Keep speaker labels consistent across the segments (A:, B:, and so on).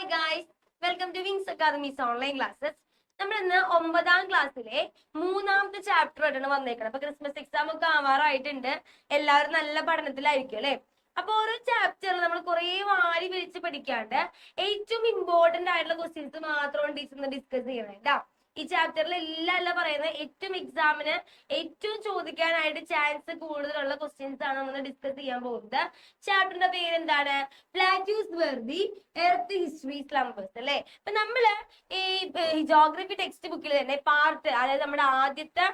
A: Hi guys, welcome to Wings Academy's online classes. നമ്മൾ ഇന്ന് 9ാം ക്ലാസ്സിലെ 3ാമത്തെ ചാപ്റ്റർ ആയിട്ടാണ് വന്നേക്കുന്നത്. അപ്പൊ ക്രിസ്മസ് എക്സാം ഒക്കെ ആവാറായിട്ടുണ്ട്. എല്ലാവരും നല്ല പഠനത്തിലായിരിക്കും അല്ലെ. അപ്പൊ ഓരോ ചാപ്റ്ററിൽ നമ്മൾ കുറെ വാരി വിരിച്ച് പഠിക്കാണ്ട് ഏറ്റവും ഇമ്പോർട്ടന്റ് ആയിട്ടുള്ള ക്വസ്റ്റ്യൻസ് മാത്രമാണ് ടീച്ചർ ഡിസ്കസ് ചെയ്യണേ കേട്ടോ. ഈ ചാപ്റ്ററിൽ എല്ലാം പറയുന്നത് ഏറ്റവും എക്സാമിന് ഏറ്റവും ചോദിക്കാനായിട്ട് ചാൻസ് കൂടുതലുള്ള ക്വസ്റ്റ്യൻസ് ആണ് നമ്മൾ ഡിസ്കസ് ചെയ്യാൻ പോകുന്നത്. ചാപ്റ്ററിന്റെ പേര് എന്താണ്? Plateaus where the earth history slumbers അല്ലെ. അപ്പൊ നമ്മള് ഈ ജോഗ്രഫി ടെക്സ്റ്റ് ബുക്കിൽ തന്നെ പാർട്ട്, അതായത് നമ്മുടെ ആദ്യത്തെ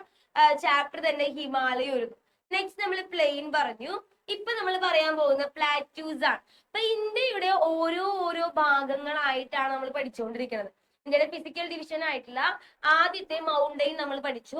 A: ചാപ്റ്റർ തന്നെ ഹിമാലയ ഒരു, നെക്സ്റ്റ് നമ്മൾ പ്ലെയിൻ പറഞ്ഞു. ഇപ്പൊ നമ്മൾ പറയാൻ പോകുന്ന പ്ലാറ്റ്യൂസ് ആണ്. അപ്പൊ ഇന്ത്യയുടെ ഓരോ ഭാഗങ്ങളായിട്ടാണ് നമ്മൾ പഠിച്ചുകൊണ്ടിരിക്കുന്നത്. ഇന്ത്യയുടെ ഫിസിക്കൽ ഡിവിഷൻ ആയിട്ടുള്ള ആദ്യത്തെ മൗണ്ടെയിൻ നമ്മൾ പഠിച്ചു.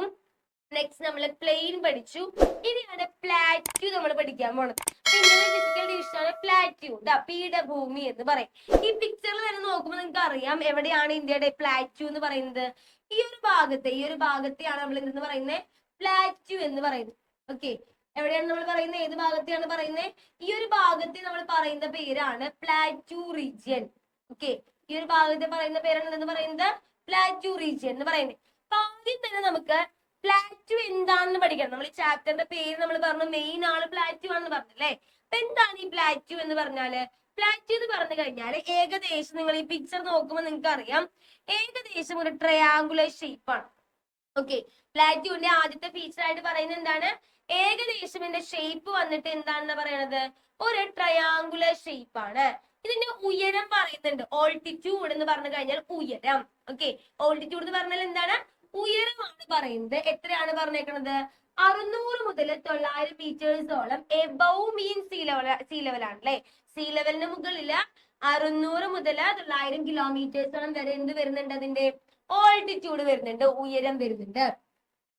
A: നെക്സ്റ്റ് നമ്മൾ പ്ലെയിൻ പഠിച്ചു. ഇനിയാണ് പ്ലാറ്റ്യൂ നമ്മൾ പഠിക്കാൻ പോണത്. ഇന്ത്യയുടെ ഫിസിക്കൽ ഡിവിഷൻ ആണ് പ്ലാറ്റ്യൂ, പീഠഭൂമി എന്ന് പറയും. ഈ പിക്ചറിൽ തന്നെ നോക്കുമ്പോൾ നിങ്ങൾക്ക് അറിയാം എവിടെയാണ് ഇന്ത്യയുടെ പ്ലാറ്റ്യൂ എന്ന് പറയുന്നത്. ഈ ഒരു ഭാഗത്തെയാണ് നമ്മൾ എന്തെന്ന് പറയുന്നത്? പ്ലാറ്റ്യൂ എന്ന് പറയുന്നത്. ഓക്കെ, എവിടെയാണ് നമ്മൾ പറയുന്നത്? ഏത് ഭാഗത്തെയാണ് പറയുന്നത്? ഈ ഒരു ഭാഗത്തെ നമ്മൾ പറയുന്ന പേരാണ് പ്ലാറ്റ്യൂ റീജിയൻ. ഓക്കെ, ഈ ഒരു ഭാഗത്തെ പറയുന്ന പേരാണ് എന്തെന്ന് പറയുന്നത്? പ്ലാറ്റ്യൂ റീജിയൻ എന്ന് പറയുന്നത്. അപ്പൊ ആദ്യം തന്നെ നമുക്ക് പ്ലാറ്റ്യൂ എന്താണെന്ന് പഠിക്കണം. നമ്മൾ ഈ ചാപ്റ്ററിന്റെ പേര് നമ്മൾ പറഞ്ഞു, മെയിൻ ആണ് പ്ലാറ്റ്യൂ ആണെന്ന് പറഞ്ഞല്ലേ. അപ്പൊ എന്താണ് ഈ പ്ലാറ്റ്യൂ എന്ന് പറഞ്ഞാല്? പ്ലാറ്റ്യൂ എന്ന് പറഞ്ഞു കഴിഞ്ഞാൽ ഏകദേശം നിങ്ങൾ ഈ പിക്ചർ നോക്കുമ്പോൾ നിങ്ങൾക്ക് അറിയാം ഏകദേശം ഒരു ട്രയാങ്കുലർ ഷേപ്പ് ആണ്. ഓക്കെ, പ്ലാറ്റ്യൂവിന്റെ ആദ്യത്തെ ഫീച്ചർ ആയിട്ട് പറയുന്നത് എന്താണ്? ഏകദേശം ഇതിന്റെ ഷേപ്പ് വന്നിട്ട് എന്താണെന്ന് പറയണത്? ഒരു ട്രയാങ്കുലർ ഷേപ്പ് ആണ്. ഇതിന്റെ ഉയരം പറയുന്നുണ്ട്, ഓൾട്ടിറ്റ്യൂഡ് എന്ന് പറഞ്ഞു കഴിഞ്ഞാൽ ഉയരം. ഓക്കെ, ഓൾട്ടിറ്റ്യൂഡ് എന്ന് പറഞ്ഞാൽ എന്താണ്? ഉയരമാണ് പറയുന്നത്. എത്രയാണ് പറഞ്ഞേക്കുന്നത്? 600 മുതൽ 900 മീറ്റേഴ്സോളം എബവ് മീൻ സീ ലെവൽ ആണ് അല്ലെ. സീ ലെവലിന് മുകളില് 600 മുതൽ 900 കിലോമീറ്റേഴ്സോളം വരെ എന്ത് വരുന്നുണ്ട്? അതിന്റെ ഓൾട്ടിറ്റ്യൂഡ് വരുന്നുണ്ട്, ഉയരം വരുന്നുണ്ട്.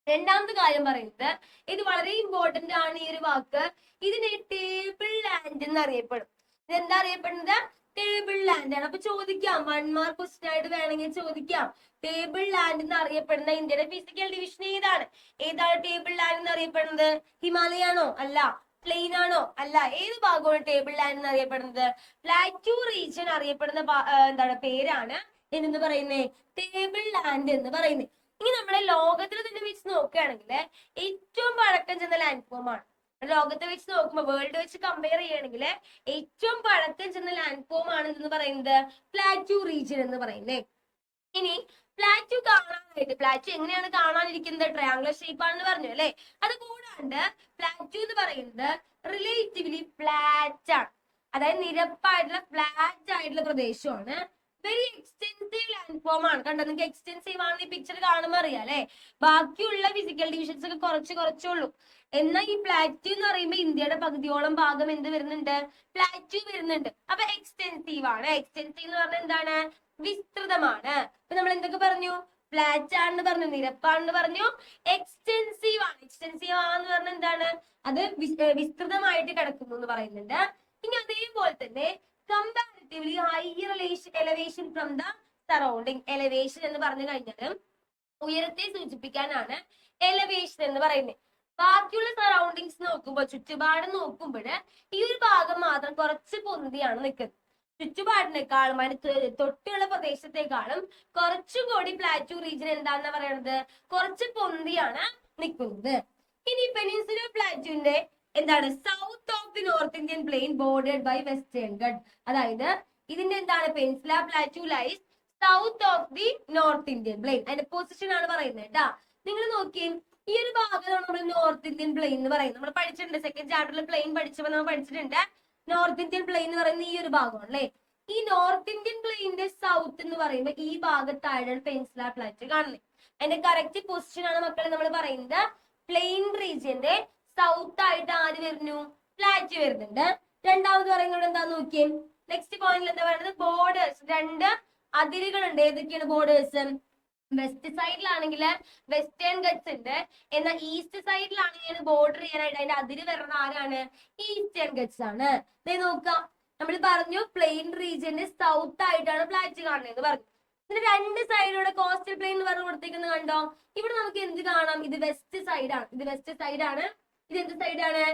A: രണ്ടാമത്തെ കാര്യം പറയുന്നത്, ഇത് വളരെ ഇമ്പോർട്ടന്റ് ആണ് ഈ ഒരു വാക്ക്, ഇതിനെ ടേബിൾ ലാൻഡ് എന്ന് അറിയപ്പെടും. ഇതെന്താ അറിയപ്പെടുന്നത്? ടേബിൾ ലാൻഡ് ആണ്. അപ്പൊ ചോദിക്കാം, 1 മാർക്ക് ക്വസ്റ്റ്യൻ ആയിട്ട് വേണമെങ്കിൽ ചോദിക്കാം, ടേബിൾ ലാൻഡ് എന്ന് അറിയപ്പെടുന്ന ഇന്ത്യയുടെ ഫിസിക്കൽ ഡിവിഷൻ ഏതാണ്? ടേബിൾ ലാൻഡ് എന്ന് അറിയപ്പെടുന്നത്? ഹിമാലയ ആണോ? അല്ല. പ്ലെയിൻ ആണോ? അല്ല. ഏത് ഭാഗമാണ് ടേബിൾ ലാൻഡ് എന്ന് അറിയപ്പെടുന്നത്? പ്ലാറ്റ്യൂ റീജിയൻ അറിയപ്പെടുന്ന പേരാണ് എന്ന് പറയുന്നത് ടേബിൾ ലാൻഡ് എന്ന് പറയുന്നത്. ഇനി നമ്മുടെ ലോകത്തിൽ തന്നെ വെച്ച് നോക്കുകയാണെങ്കിൽ ഏറ്റവും പഴക്കം ചെന്ന ലാൻഡ് ഫോം ആണ്. ലോകത്തെ വെച്ച് നോക്കുമ്പോൾ, വേൾഡ് വെച്ച് കമ്പയർ ചെയ്യുകയാണെങ്കിൽ ഏറ്റവും പഴക്കം ചെന്ന ലാൻഡ് ഫോം ആണ് എന്ന് പറയുന്നത് പ്ലാറ്റ്യൂ റീജിയൻ എന്ന് പറയുന്നത്. ഇനി പ്ലാറ്റ്യൂ കാണാനായിട്ട്, പ്ലാറ്റ്യൂ എങ്ങനെയാണ് കാണാനിരിക്കുന്നത്? ട്രയാങ്കുലർ ഷേപ്പ് ആണെന്ന് പറഞ്ഞു അല്ലെ. അത് കൂടാണ്ട് പ്ലാറ്റ്യൂ എന്ന് പറയുന്നത് റിലേറ്റീവ്ലി ഫ്ലാറ്റ് ആണ്, അതായത് നിരപ്പായിട്ടുള്ള ഫ്ലാറ്റ് ആയിട്ടുള്ള പ്രദേശമാണ്. വെരി എക്സ്റ്റെൻസീവ് ലാൻഡ് ഫോം ആണ്. കണ്ടോ, നിങ്ങൾക്ക് എക്സ്റ്റെൻസീവ് ആണ് ഈ പിക്ചർ കാണുമ്പോൾ അറിയാം അല്ലെ. ബാക്കിയുള്ള ഫിസിക്കൽ ഡിവിഷൻസ് ഒക്കെ കുറച്ചുള്ളൂ. എന്നാൽ ഈ പ്ലാറ്റ്യൂ എന്ന് പറയുമ്പോൾ ഇന്ത്യയുടെ പകുതിയോളം ഭാഗം എന്ത് വരുന്നുണ്ട്? പ്ലാറ്റ്യൂ വരുന്നുണ്ട്. അപ്പൊ എക്സ്റ്റെൻസീവ് ആണ്. എക്സ്റ്റെൻസീവ് എന്ന് പറഞ്ഞാൽ എന്താണ്? വിസ്തൃതമാണ്. അപ്പൊ നമ്മൾ എന്തൊക്കെ പറഞ്ഞു? ഫ്ലാറ്റ് ആണെന്ന് പറഞ്ഞു, നിരപ്പാണെന്ന് പറഞ്ഞു, എക്സ്റ്റെൻസീവ് ആണ്. എക്സ്റ്റെൻസീവ് ആണെന്ന് പറഞ്ഞാൽ എന്താണ്? അത് വിസ്തൃതമായിട്ട് കിടക്കുന്നു എന്ന് പറയുന്നുണ്ട്. ഇനി അതേപോലെ തന്നെ comparatively higher elevation from the surrounding. Elevation എന്ന് പറഞ്ഞു കഴിഞ്ഞാൽ ഉയരത്തെ സൂചിപ്പിക്കാനാണ് എലവേഷൻ എന്ന് പറയുന്നത്. ബാക്കിയുള്ള സറൗണ്ടിങ്സ് നോക്കുമ്പോൾ, ചുറ്റുപാട് നോക്കുമ്പോൾ ഈ ഒരു ഭാഗം മാത്രം കുറച്ച് പൊന്തിയാണ് നിൽക്കുന്നത്. ചുറ്റുപാടിനേക്കാളും തൊട്ടുള്ള പ്രദേശത്തെക്കാളും കുറച്ചും കൂടി പ്ലാറ്റ്യൂ റീജിയൻ എന്താണെന്ന് പറയുന്നത്? കുറച്ച് പൊന്തിയാണ് നിൽക്കുന്നത്. ഇനി പെനിൻസുലർ പ്ലാറ്റ്യൂവിന്റെ എന്താണ്? South of the North Indian plain bordered by Western Ghat. അതായത് ഇതിന്റെ എന്താണ്? Peninsular plateau lies south of the North Indian plain. അതിന്റെ പൊസിഷൻ ആണ് പറയുന്നത് കേട്ടാ. നിങ്ങൾ നോക്കിയേ, ഈ ഒരു ഭാഗമാണ് നമ്മൾ നോർത്ത് ഇന്ത്യൻ പ്ലെയിൻ എന്ന് പറയുന്നത്. നമ്മൾ പഠിച്ചിട്ടുണ്ട്, സെക്കൻഡ് ചാപ്റ്ററിൽ പ്ലെയിൻ പഠിച്ചപ്പോൾ നമ്മൾ പഠിച്ചിട്ടുണ്ട്. നോർത്ത് ഇന്ത്യൻ പ്ലെയിൻ എന്ന് പറയുന്നത് ഈ ഒരു ഭാഗമാണ് അല്ലെ. ഈ നോർത്ത് ഇന്ത്യൻ പ്ലെയിന്റെ സൗത്ത് എന്ന് പറയുമ്പോൾ ഈ ഭാഗത്തായിട്ടാണ് പെനിൻസുലർ പ്ലാറ്റ്യൂ കാണുന്നത്. അതിന്റെ കറക്റ്റ് പൊസിഷൻ ആണ് മക്കളെ നമ്മൾ പറയുന്നത്. പ്ലെയിൻ റീജിയന്റെ സൗത്ത് ആയിട്ട് ആര് വരുന്നു? പ്ലാറ്റ്യൂ വരുന്നുണ്ട്. രണ്ടാമത് പറയുന്നത് എന്താന്ന് നോക്കിയേ, നെക്സ്റ്റ് പോയിന്റിൽ എന്താ പറയുന്നത്? ബോർഡേഴ്സ്. 2 അതിരുകളുണ്ട്. ഏതൊക്കെയാണ് ബോർഡേഴ്സ്? വെസ്റ്റ് സൈഡിലാണെങ്കിൽ വെസ്റ്റേൺ ഗട്ട്സ് ഉണ്ട്, എന്നാൽ ഈസ്റ്റ് സൈഡിലാണെങ്കിൽ ബോർഡർ ചെയ്യാനായിട്ട് അതിന്റെ അതിര് വരുന്ന ആരാണ്? ഈസ്റ്റേൺ ഗട്ട്സ് ആണ്. നോക്കാം, നമ്മൾ പറഞ്ഞു പ്ലെയിൻ റീജിയന്റെ സൗത്ത് ആയിട്ടാണ് പ്ലാറ്റ്യൂ കാണുന്നത് പറഞ്ഞു. ഇതിന്റെ 2 സൈഡിലൂടെ കോസ്റ്റൽ പ്ലെയിൻ എന്ന് പറഞ്ഞു കൊടുത്തേക്കുന്നത് കണ്ടോ. ഇവിടെ നമുക്ക് എന്ത് കാണാം? ഇത് വെസ്റ്റ് സൈഡാണ്. ഇത് വെസ്റ്റ് സൈഡാണ്. ഇത് എന്ത് സൈഡാണ്?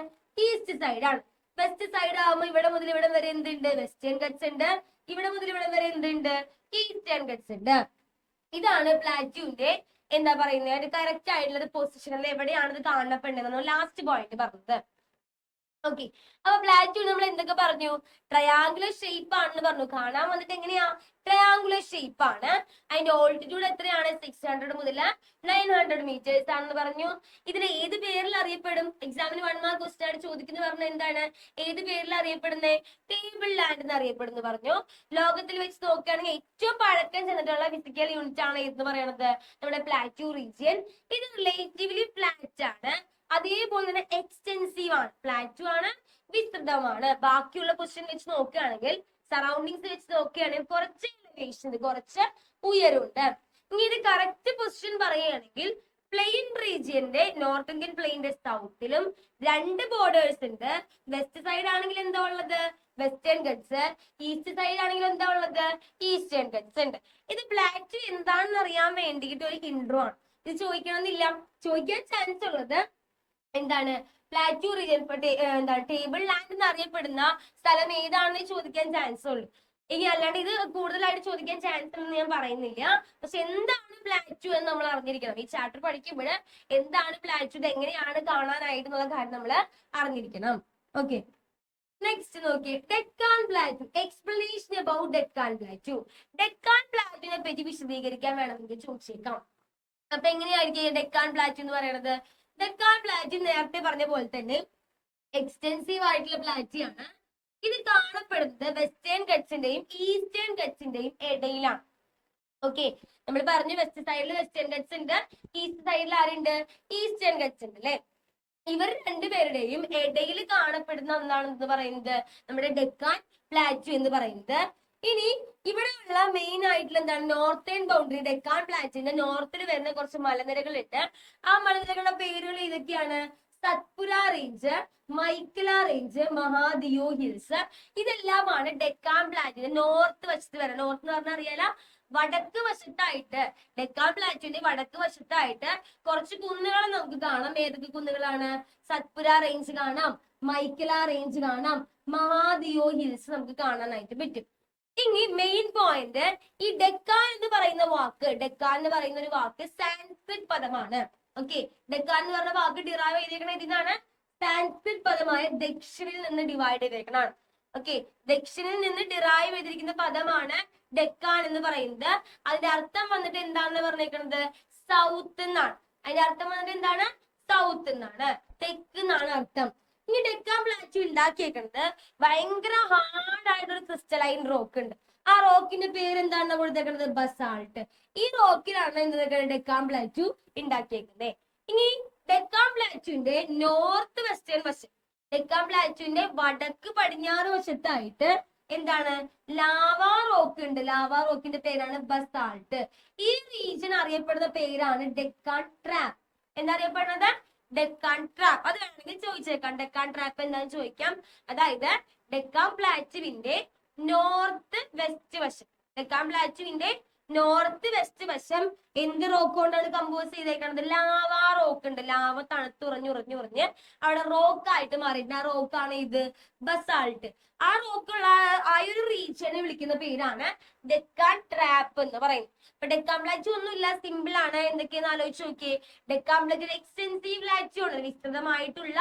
A: ഈസ്റ്റ് സൈഡാണ്. വെസ്റ്റ് സൈഡ് ആകുമ്പോൾ ഇവിടെ മുതൽ ഇവിടെ വരെ എന്തുണ്ട്? വെസ്റ്റേൺ ഗട്ട്സ് ഉണ്ട്. ഇവിടെ മുതൽ ഇവിടെ വരെ എന്തുണ്ട്? ഈസ്റ്റേൺ ഗട്ട്സ് ഉണ്ട്. ഇതാണ് പ്ലാറ്റ്യൂവിന്റെ എന്താ പറയുന്നത് കറക്റ്റ് ആയിട്ടുള്ള പൊസിഷനിൽ എവിടെയാണ് ഇത് കാണപ്പെടുന്നത് ലാസ്റ്റ് പോയിന്റ് പറഞ്ഞത്. ഓക്കെ, അപ്പൊ പ്ലാറ്റ്യൂ നമ്മൾ എന്തൊക്കെ പറഞ്ഞു? ട്രയാങ്കുലർ ഷേപ്പ് ആണെന്ന് പറഞ്ഞു. കാണാൻ വന്നിട്ട് എങ്ങനെയാ? ട്രയാങ്കുലർ ഷേപ്പ് ആണ്. അതിന്റെ ഓൾട്ടിറ്റ്യൂഡ് എത്രയാണ്? 600 മുതൽ 900 മീറ്റേഴ്സ് ആണെന്ന് പറഞ്ഞു. ഇതിനെ ഏത് പേരിൽ അറിയപ്പെടും? എക്സാമിന് 1 മാർക്ക് ക്വസ്റ്റ്യൻ ആയിട്ട് ചോദിക്കുന്ന പറഞ്ഞ എന്താണ്? ഏത് പേരിൽ അറിയപ്പെടുന്നത്? ടേബിൾ ലാൻഡ് എന്ന് അറിയപ്പെടുന്നു പറഞ്ഞു. ലോകത്തിൽ വെച്ച് നോക്കുകയാണെങ്കിൽ ഏറ്റവും പഴക്കം ചെന്നിട്ടുള്ള ഫിസിക്കൽ യൂണിറ്റ് ആണ് എന്ന് പറയുന്നത് നമ്മുടെ പ്ലാറ്റ്യൂ റീജിയൻ. ഇത് റിലേറ്റീവ്ലി ഫ്ലാറ്റ് ആണ്, അതേപോലെ തന്നെ എക്സ്റ്റെൻസീവ് ആണ്. പ്ലാറ്റ്യൂ ആണ്, വിസ്തൃതമാണ്. ബാക്കിയുള്ള പൊസിഷൻ വെച്ച് നോക്കുകയാണെങ്കിൽ സറൗണ്ടിങ്സ് വെച്ച് നോക്കുകയാണെങ്കിൽ കുറച്ച് എലിവേഷൻ, കുറച്ച് ഉയരമുണ്ട്. ഇനി ഇത് കറക്റ്റ് പൊസിഷൻ പറയുകയാണെങ്കിൽ പ്ലെയിൻ റീജിയന്റെ നോർത്ത് ഇന്ത്യൻ പ്ലെയിന്റെ സൗത്തിലും 2 ബോർഡേഴ്സ് ഉണ്ട്. വെസ്റ്റ് സൈഡ് ആണെങ്കിൽ എന്താ ഉള്ളത്? Western guts. ഈസ്റ്റ് സൈഡ് ആണെങ്കിൽ എന്താ ഉള്ളത്? ഈസ്റ്റേൺ ഗട്ട്സ് ഉണ്ട്. ഇത് പ്ലാറ്റ്യൂ എന്താണെന്ന് അറിയാൻ വേണ്ടിയിട്ട് ഒരു ഇൻട്രോ ആണ്. ഇത് ചോദിക്കണമെന്നില്ല. ചോദിക്കാൻ ചാൻസ് ഉള്ളത് എന്താണ്? പ്ലാറ്റ്യൂ റീജിയൻ എന്താണ് ടേബിൾ ലാൻഡ് എന്ന് അറിയപ്പെടുന്ന സ്ഥലം ഏതാണെന്ന് ചോദിക്കാൻ ചാൻസ് ഉള്ളൂ. ഇനി അല്ലാണ്ട് ഇത് കൂടുതലായിട്ട് ചോദിക്കാൻ ചാൻസ് ഉണ്ടെന്ന് ഞാൻ പറയുന്നില്ല. പക്ഷെ എന്താണ് പ്ലാറ്റ്യൂ എന്ന് നമ്മൾ അറിഞ്ഞിരിക്കണം. ഈ ചാപ്റ്റർ പഠിക്കുമ്പോൾ എന്താണ് പ്ലാറ്റ്യൂ, ഇത് എങ്ങനെയാണ് കാണാനായിട്ട് എന്നുള്ള കാര്യം നമ്മൾ അറിഞ്ഞിരിക്കണം. ഓക്കെ, നെക്സ്റ്റ് നോക്കി Deccan plateau. Explanation about Deccan plateau. Deccan പ്ലാറ്റ്യൂനെ പറ്റി വിശദീകരിക്കാൻ വേണമെങ്കിൽ ചോദിച്ചേക്കാം. അപ്പൊ എങ്ങനെയായിരിക്കും ഡെക്കാൻ പ്ലാറ്റ്യൂ എന്ന് പറയുന്നത്? ഡെക്കാൻ പ്ലാറ്റ്യൂ നേരത്തെ പറഞ്ഞ പോലെ തന്നെ എക്സ്റ്റെൻസീവ് ആയിട്ടുള്ള പ്ലാറ്റ്യൂ ആണ്. ഇത് കാണപ്പെടുന്നത് വെസ്റ്റേൺ ഗട്ട്സിന്റെയും ഈസ്റ്റേൺ ഗട്ട്സിന്റെയും ഇടയിലാണ്. ഓക്കെ, നമ്മൾ പറഞ്ഞു വെസ്റ്റ് സൈഡിൽ വെസ്റ്റേൺ ഗട്ട്സ് ഉണ്ട്, ഈസ്റ്റ് സൈഡിൽ ആരുണ്ട്? ഈസ്റ്റേൺ ഗട്ട്സ് ഉണ്ട് അല്ലെ. ഇവർ രണ്ടുപേരുടെയും ഇടയിൽ കാണപ്പെടുന്ന ഒന്നാണെന്ന് പറയുന്നത് നമ്മുടെ ഡെക്കാൻ പ്ലാറ്റ്യൂ എന്ന് പറയുന്നത്. ഇനി ഇവിടെയുള്ള മെയിൻ ആയിട്ടുള്ള എന്താണ്? Northern boundary. ഡെക്കാൻ പ്ലാറ്റ്യൂന്റെ നോർത്തിൽ വരുന്ന കുറച്ച് മലനിരകൾ ഉണ്ട്. ആ മലനിരകളുടെ പേരുകൾ ഇതൊക്കെയാണ്: Satpura range, Maikala range, Mahadeo hills. ഇതെല്ലാമാണ് ഡെക്കാൻ പ്ലാറ്റ്യൂന്റെ നോർത്ത് വശത്ത് വരുന്നത്. നോർത്ത് എന്ന് പറഞ്ഞാൽ അറിയാലോ, വടക്ക് വശത്തായിട്ട്, ഡെക്കാൻ പ്ലാറ്റ്യൂന്റെ വടക്ക് വശത്തായിട്ട് കുറച്ച് കുന്നുകൾ നമുക്ക് കാണാം. ഏതൊക്കെ കുന്നുകളാണ്? സത്പുര റേഞ്ച് കാണാം, മൈക്കല റേഞ്ച് കാണാം, മഹാദിയോ ഹിൽസ് നമുക്ക് കാണാനായിട്ട് പറ്റും. ഇനി മെയിൻ പോയിന്റ്, ഈ ഡെക്കാൻ എന്ന് പറയുന്ന വാക്ക്, ഡെക്കാൻ എന്ന് പറയുന്ന ഒരു വാക്ക് സാൻസ്ക്രിറ്റ് പദമാണ്. ഓക്കെ, ഡെക്കാൻ എന്ന് പറഞ്ഞ വാക്ക് ഡിറൈവ് ചെയ്തേക്കണത് ഇതിനാണ്. സാൻസ്ക്രിറ്റ് പദമായ ദക്ഷിണിൽ നിന്ന് ഡിവൈഡ് ചെയ്തേക്കണാണ്. ഓക്കെ, ദക്ഷിണിൽ നിന്ന് ഡിറൈവ് ചെയ്തിരിക്കുന്ന പദമാണ് ഡെക്കാൻ എന്ന് പറയുന്നത്. അതിന്റെ അർത്ഥം വന്നിട്ട് എന്താണെന്ന് പറഞ്ഞേക്കുന്നത്? സൗത്ത് എന്നാണ്. അതിന്റെ അർത്ഥം വന്നിട്ട് എന്താണ്? സൗത്ത് എന്നാണ്, തെക്ക് എന്നാണ് അർത്ഥം. ഇനി ഡെക്കാൻ പ്ലാറ്റ്യൂ ഉണ്ടാക്കിയേക്കുന്നത് ഭയങ്കര ഹാർഡ് ആയിട്ടൊരു ക്രിസ്റ്റലൈൻ റോക്ക് ഉണ്ട്. ആ റോക്കിന്റെ പേര് എന്താണെന്ന് കൊടുത്തേക്കുന്നത്? ബസാൾട്ട്. ഈ റോക്കിലാണ് എന്ത് ഡെക്കാൻ പ്ലാറ്റ്യൂ ഉണ്ടാക്കിയേക്കുന്നത്. ഇനി ഡെക്കാൻ പ്ലാറ്റ്യൂന്റെ നോർത്ത് വെസ്റ്റേൺ വശം, ഡെക്കാൻ പ്ലാറ്റ്യൂന്റെ വടക്ക് പടിഞ്ഞാറ് വശത്തായിട്ട് എന്താണ്? ലാവാ റോക്ക് ഉണ്ട്. ലാവാ റോക്കിന്റെ പേരാണ് ബസാൾട്ട്. ഈ റീജിയൻ അറിയപ്പെടുന്ന പേരാണ് ഡെക്കാൻ ട്രാപ്പ്. എന്താ അറിയപ്പെടുന്നത്? ഡെക്കാൻ ട്രാപ്പ്. അത് വേണമെങ്കിൽ ചോദിച്ചേക്കാം. ഡെക്കാൻ ട്രാപ്പ് എന്താണെന്ന് ചോദിക്കാം. അതായത് ഡെക്കാൻ പ്ലാറ്റ്യൂവിന്റെ നോർത്ത് വെസ്റ്റ് വശം, ഡെക്കാൻ പ്ലാറ്റ്യൂവിന്റെ നോർത്ത് വെസ്റ്റ് വശം എന്ത് റോക്ക് കൊണ്ടാണ് കമ്പോസ് ചെയ്തേക്കുന്നത്? ലാവാ റോക്ക് ഉണ്ട്. ലാവ തണുത്തുറഞ്ഞുറഞ്ഞുറഞ്ഞ് അവിടെ റോക്ക് ആയിട്ട് മാറിയിട്ടുണ്ട്. ആ റോക്കാണ് ഇത് ബസാൾട്ട്. ആ റോക്കുള്ള ആ ഒരു റീജിയനെ വിളിക്കുന്ന പേരാണ് ഡെക്കാൻ ട്രാപ്പ് എന്ന് പറയുന്നത്. അപ്പൊ ഡെക്കാൻ പ്ലാറ്റ്യൂ ഒന്നുമില്ല, സിമ്പിൾ ആണ്. എന്തൊക്കെയെന്ന് ആലോചിച്ച് നോക്കിയേ. ഡെക്കാൻ പ്ലാറ്റ്യൂ എക്സ്റ്റെൻസീവ് പ്ലാറ്റ്യൂ ആണ്, വിസ്തൃതമായിട്ടുള്ള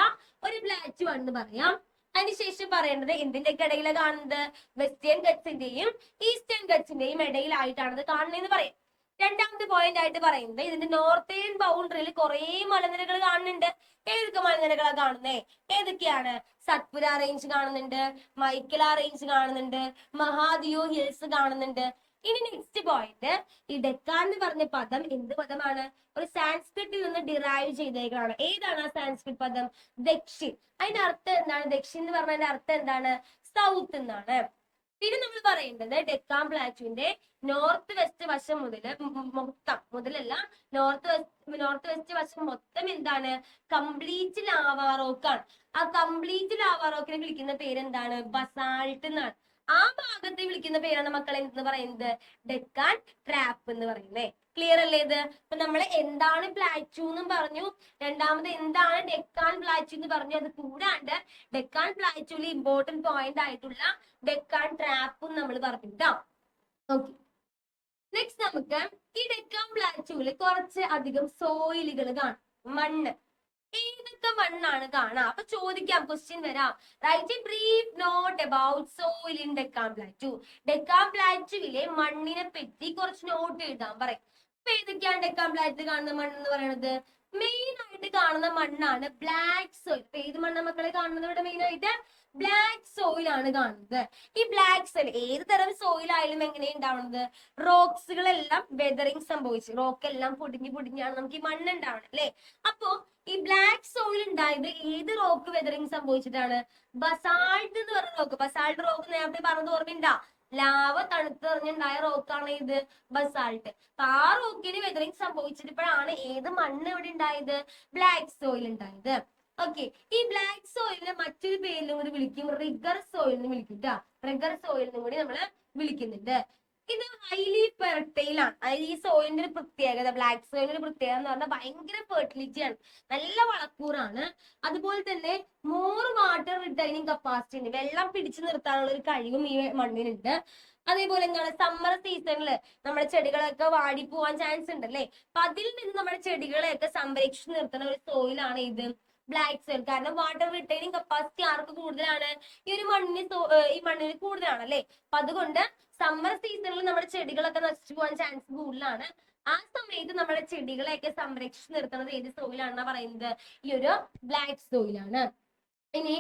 A: ഒരു പ്ലാറ്റ്യൂ ആണെന്ന് പറയാം. അതിനുശേഷം പറയേണ്ടത് എന്തിന്റെയൊക്കെ ഇടയിലാണ് കാണുന്നത്? വെസ്റ്റേൺ ഗട്ട്സിന്റെയും ഈസ്റ്റേൺ ഗട്ട്സിന്റെയും ഇടയിലായിട്ടാണ് ഇത് കാണുന്നതെന്ന് പറയാം. രണ്ടാമത്തെ പോയിന്റ് ആയിട്ട് പറയുന്നത് ഇതിന്റെ നോർത്തേൺ ബൗണ്ടറിയിൽ കുറെ മലനിരകൾ കാണുന്നുണ്ട്. ഏതൊക്കെ മലനിരകളാണ് കാണുന്നേ? ഏതൊക്കെയാണ്? സത്പുര റേഞ്ച് കാണുന്നുണ്ട്, മൈക്കല റേഞ്ച് കാണുന്നുണ്ട്, മഹാദിയോ ഹിൽസ് കാണുന്നുണ്ട്. ഇനി നെക്സ്റ്റ് പോയിന്റ്, ഈ ഡെക്കാൻ എന്ന് പറഞ്ഞ പദം എന്ത് പദമാണ്? ഒരു സാൻസ്ക്രിറ്റിൽ നിന്ന് ഡിറൈവ് ചെയ്തേക്കാണ്. ഏതാണ് ആ സാൻസ്ക്രിറ്റ് പദം? ദക്ഷിൺ. അതിന്റെ അർത്ഥം എന്താണ്? ദക്ഷിൺ എന്ന് പറഞ്ഞതിന്റെ അർത്ഥം എന്താണ്? സൗത്ത് എന്നാണ്. പിന്നെ നമ്മൾ പറയേണ്ടത് ഡെക്കാൻ പ്ലാറ്റ്യൂവിന്റെ നോർത്ത് വെസ്റ്റ് വശം മുതലല്ല, നോർത്ത് വെസ്റ്റ് വശം മൊത്തം എന്താണ്? കംപ്ലീറ്റ് ലാവാ റോക്കാണ്. ആ കംപ്ലീറ്റ് ലാവാ റോക്കിനെ വിളിക്കുന്ന പേര് എന്താണ്? ബസാൾട്ട് എന്നാണ്. ആ ഭാഗത്തെ വിളിക്കുന്ന പേരാണ് മക്കളെ എന്ന് പറയുന്നത് ഡെക്കാൻ ട്രാപ്പ് എന്ന് പറയുന്നത്. ക്ലിയർ അല്ലേ ഇത്? അപ്പൊ നമ്മൾ എന്താണ് പ്ലാറ്റു എന്നും പറഞ്ഞു, രണ്ടാമത് എന്താണ് ഡെക്കാൻ പ്ലാറ്റു എന്ന് പറഞ്ഞു. അത് കൂടാണ്ട് ഡെക്കാൻ പ്ലാറ്റുവിൽ ഇമ്പോർട്ടന്റ് പോയിന്റ് ആയിട്ടുള്ള ഡെക്കാൻ ട്രാപ്പും നമ്മൾ പറഞ്ഞു കേട്ടോ. ഓക്കെ, നെക്സ്റ്റ് നമുക്ക് ഈ ഡെക്കാൻ പ്ലാറ്റുവിൽ കുറച്ച് അധികം സോയിലുകൾ കാണും, മണ്ണ്. ഏതൊക്കെ മണ്ണാണ് കാണാം? അപ്പൊ ചോദിക്കാം, ക്വസ്റ്റ്യൻ വരാം. Write a brief note about soil in Deccan plateau. Deccan പ്ലാറ്റുവിലെ മണ്ണിനെ പറ്റി കുറച്ച് നോട്ട് എഴുതാൻ പറയും. അപ്പൊ ഏതൊക്കെയാണ് ഡെക്കാൻ പ്ലാറ്റിൽ കാണുന്ന മണ്ണ് എന്ന് പറയുന്നത്? മെയിൻ ആയിട്ട് കാണുന്ന മണ്ണാണ് ബ്ലാക്ക് സോയിൽ. ഇപ്പൊ ഏത് മണ്ണ മക്കളെ കാണുന്നത് ഇവിടെ? മെയിൻ ആയിട്ട് ബ്ലാക്ക് സോയിൽ ആണ് കാണുന്നത്. ഈ ബ്ലാക്ക് സോയിൽ ഏത് തരം സോയിൽ ആയാലും എങ്ങനെ ഉണ്ടാവുന്നത്? റോക്സുകളെല്ലാം വെതറിങ് സംഭവിച്ചു, റോക്കെല്ലാം പൊടിഞ്ഞാണ് നമുക്ക് ഈ മണ്ണ് ഉണ്ടാവണം അല്ലെ. അപ്പോ ഈ ബ്ലാക്ക് സോയിൽ ഉണ്ടായത് ഏത് റോക്ക് വെതറിങ് സംഭവിച്ചിട്ടാണ്? ബസാൾട്ട് എന്ന് പറഞ്ഞ റോക്ക്. ബസാൾട്ട് റോക്ക് നേരത്തെ പറഞ്ഞത് ഓർമ്മയുണ്ടാ? ലാവ തണുത്തെറിഞ്ഞുണ്ടായ റോക്കാണ് ഇത് ബസാൾട്ട്. അപ്പൊ ആ റോക്കിന് വെതറിങ് സംഭവിച്ചപ്പോഴാണ് ഏത് മണ്ണ് ഇവിടെ ഉണ്ടായത്? ബ്ലാക്ക് സോയിൽ ഉണ്ടായത്. ഓക്കെ, ഈ ബ്ലാക്ക് സോയിലിനെ മറ്റൊരു പേരിലും കൂടി വിളിക്കും, റിഗർ സോയിൽ എന്ന് വിളിക്കും കേട്ടോ. റിഗർ സോയിൽ എന്നും കൂടി നമ്മള് വിളിക്കുന്നുണ്ട്. ഇത് ഹൈലി ഫെർട്ടൈൽ ആണ്. ഈ സോയിലിന്റെ ഒരു പ്രത്യേകത, ബ്ലാക്ക് സോയിലിന്റെ പ്രത്യേകത എന്ന് പറഞ്ഞാൽ ഭയങ്കര ഫെർട്ടിലിറ്റി ആണ്, നല്ല വളക്കൂറാണ്. അതുപോലെ തന്നെ മോർ വാട്ടർ റിട്ടൈനിങ് കപ്പാസിറ്റി ഉണ്ട്, വെള്ളം പിടിച്ചു നിർത്താനുള്ള ഒരു കഴിവും ഈ മണ്ണിനുണ്ട്. അതേപോലെ എന്താണ്, സമ്മർ സീസണില് നമ്മുടെ ചെടികളൊക്കെ വാടിപ്പോവാൻ ചാൻസ് ഉണ്ട് അല്ലേ. അപ്പൊ അതിൽ നിന്ന് നമ്മുടെ ചെടികളെയൊക്കെ സംരക്ഷിച്ചു നിർത്തുന്ന ഒരു സോയിലാണ് ഇത് ബ്ലാക്ക് സോയിൽ. കാരണം വാട്ടർ റിട്ടൈനിങ് കപ്പാസിറ്റി ആർക്ക് കൂടുതലാണ്? ഈ മണ്ണിന് കൂടുതലാണ് അല്ലെ. അപ്പൊ അതുകൊണ്ട് സമ്മർ സീസണിൽ നമ്മുടെ ചെടികളൊക്കെ നശിച്ചു പോകാൻ ചാൻസ് കൂടുതലാണ്. ആ സമയത്ത് നമ്മുടെ ചെടികളെയൊക്കെ സംരക്ഷിച്ചു നിർത്തുന്നത് ഏത് സോയിലാണെന്നാ പറയുന്നത്? ഈ ഒരു ബ്ലാക്ക് സോയിലാണ്. ഇനി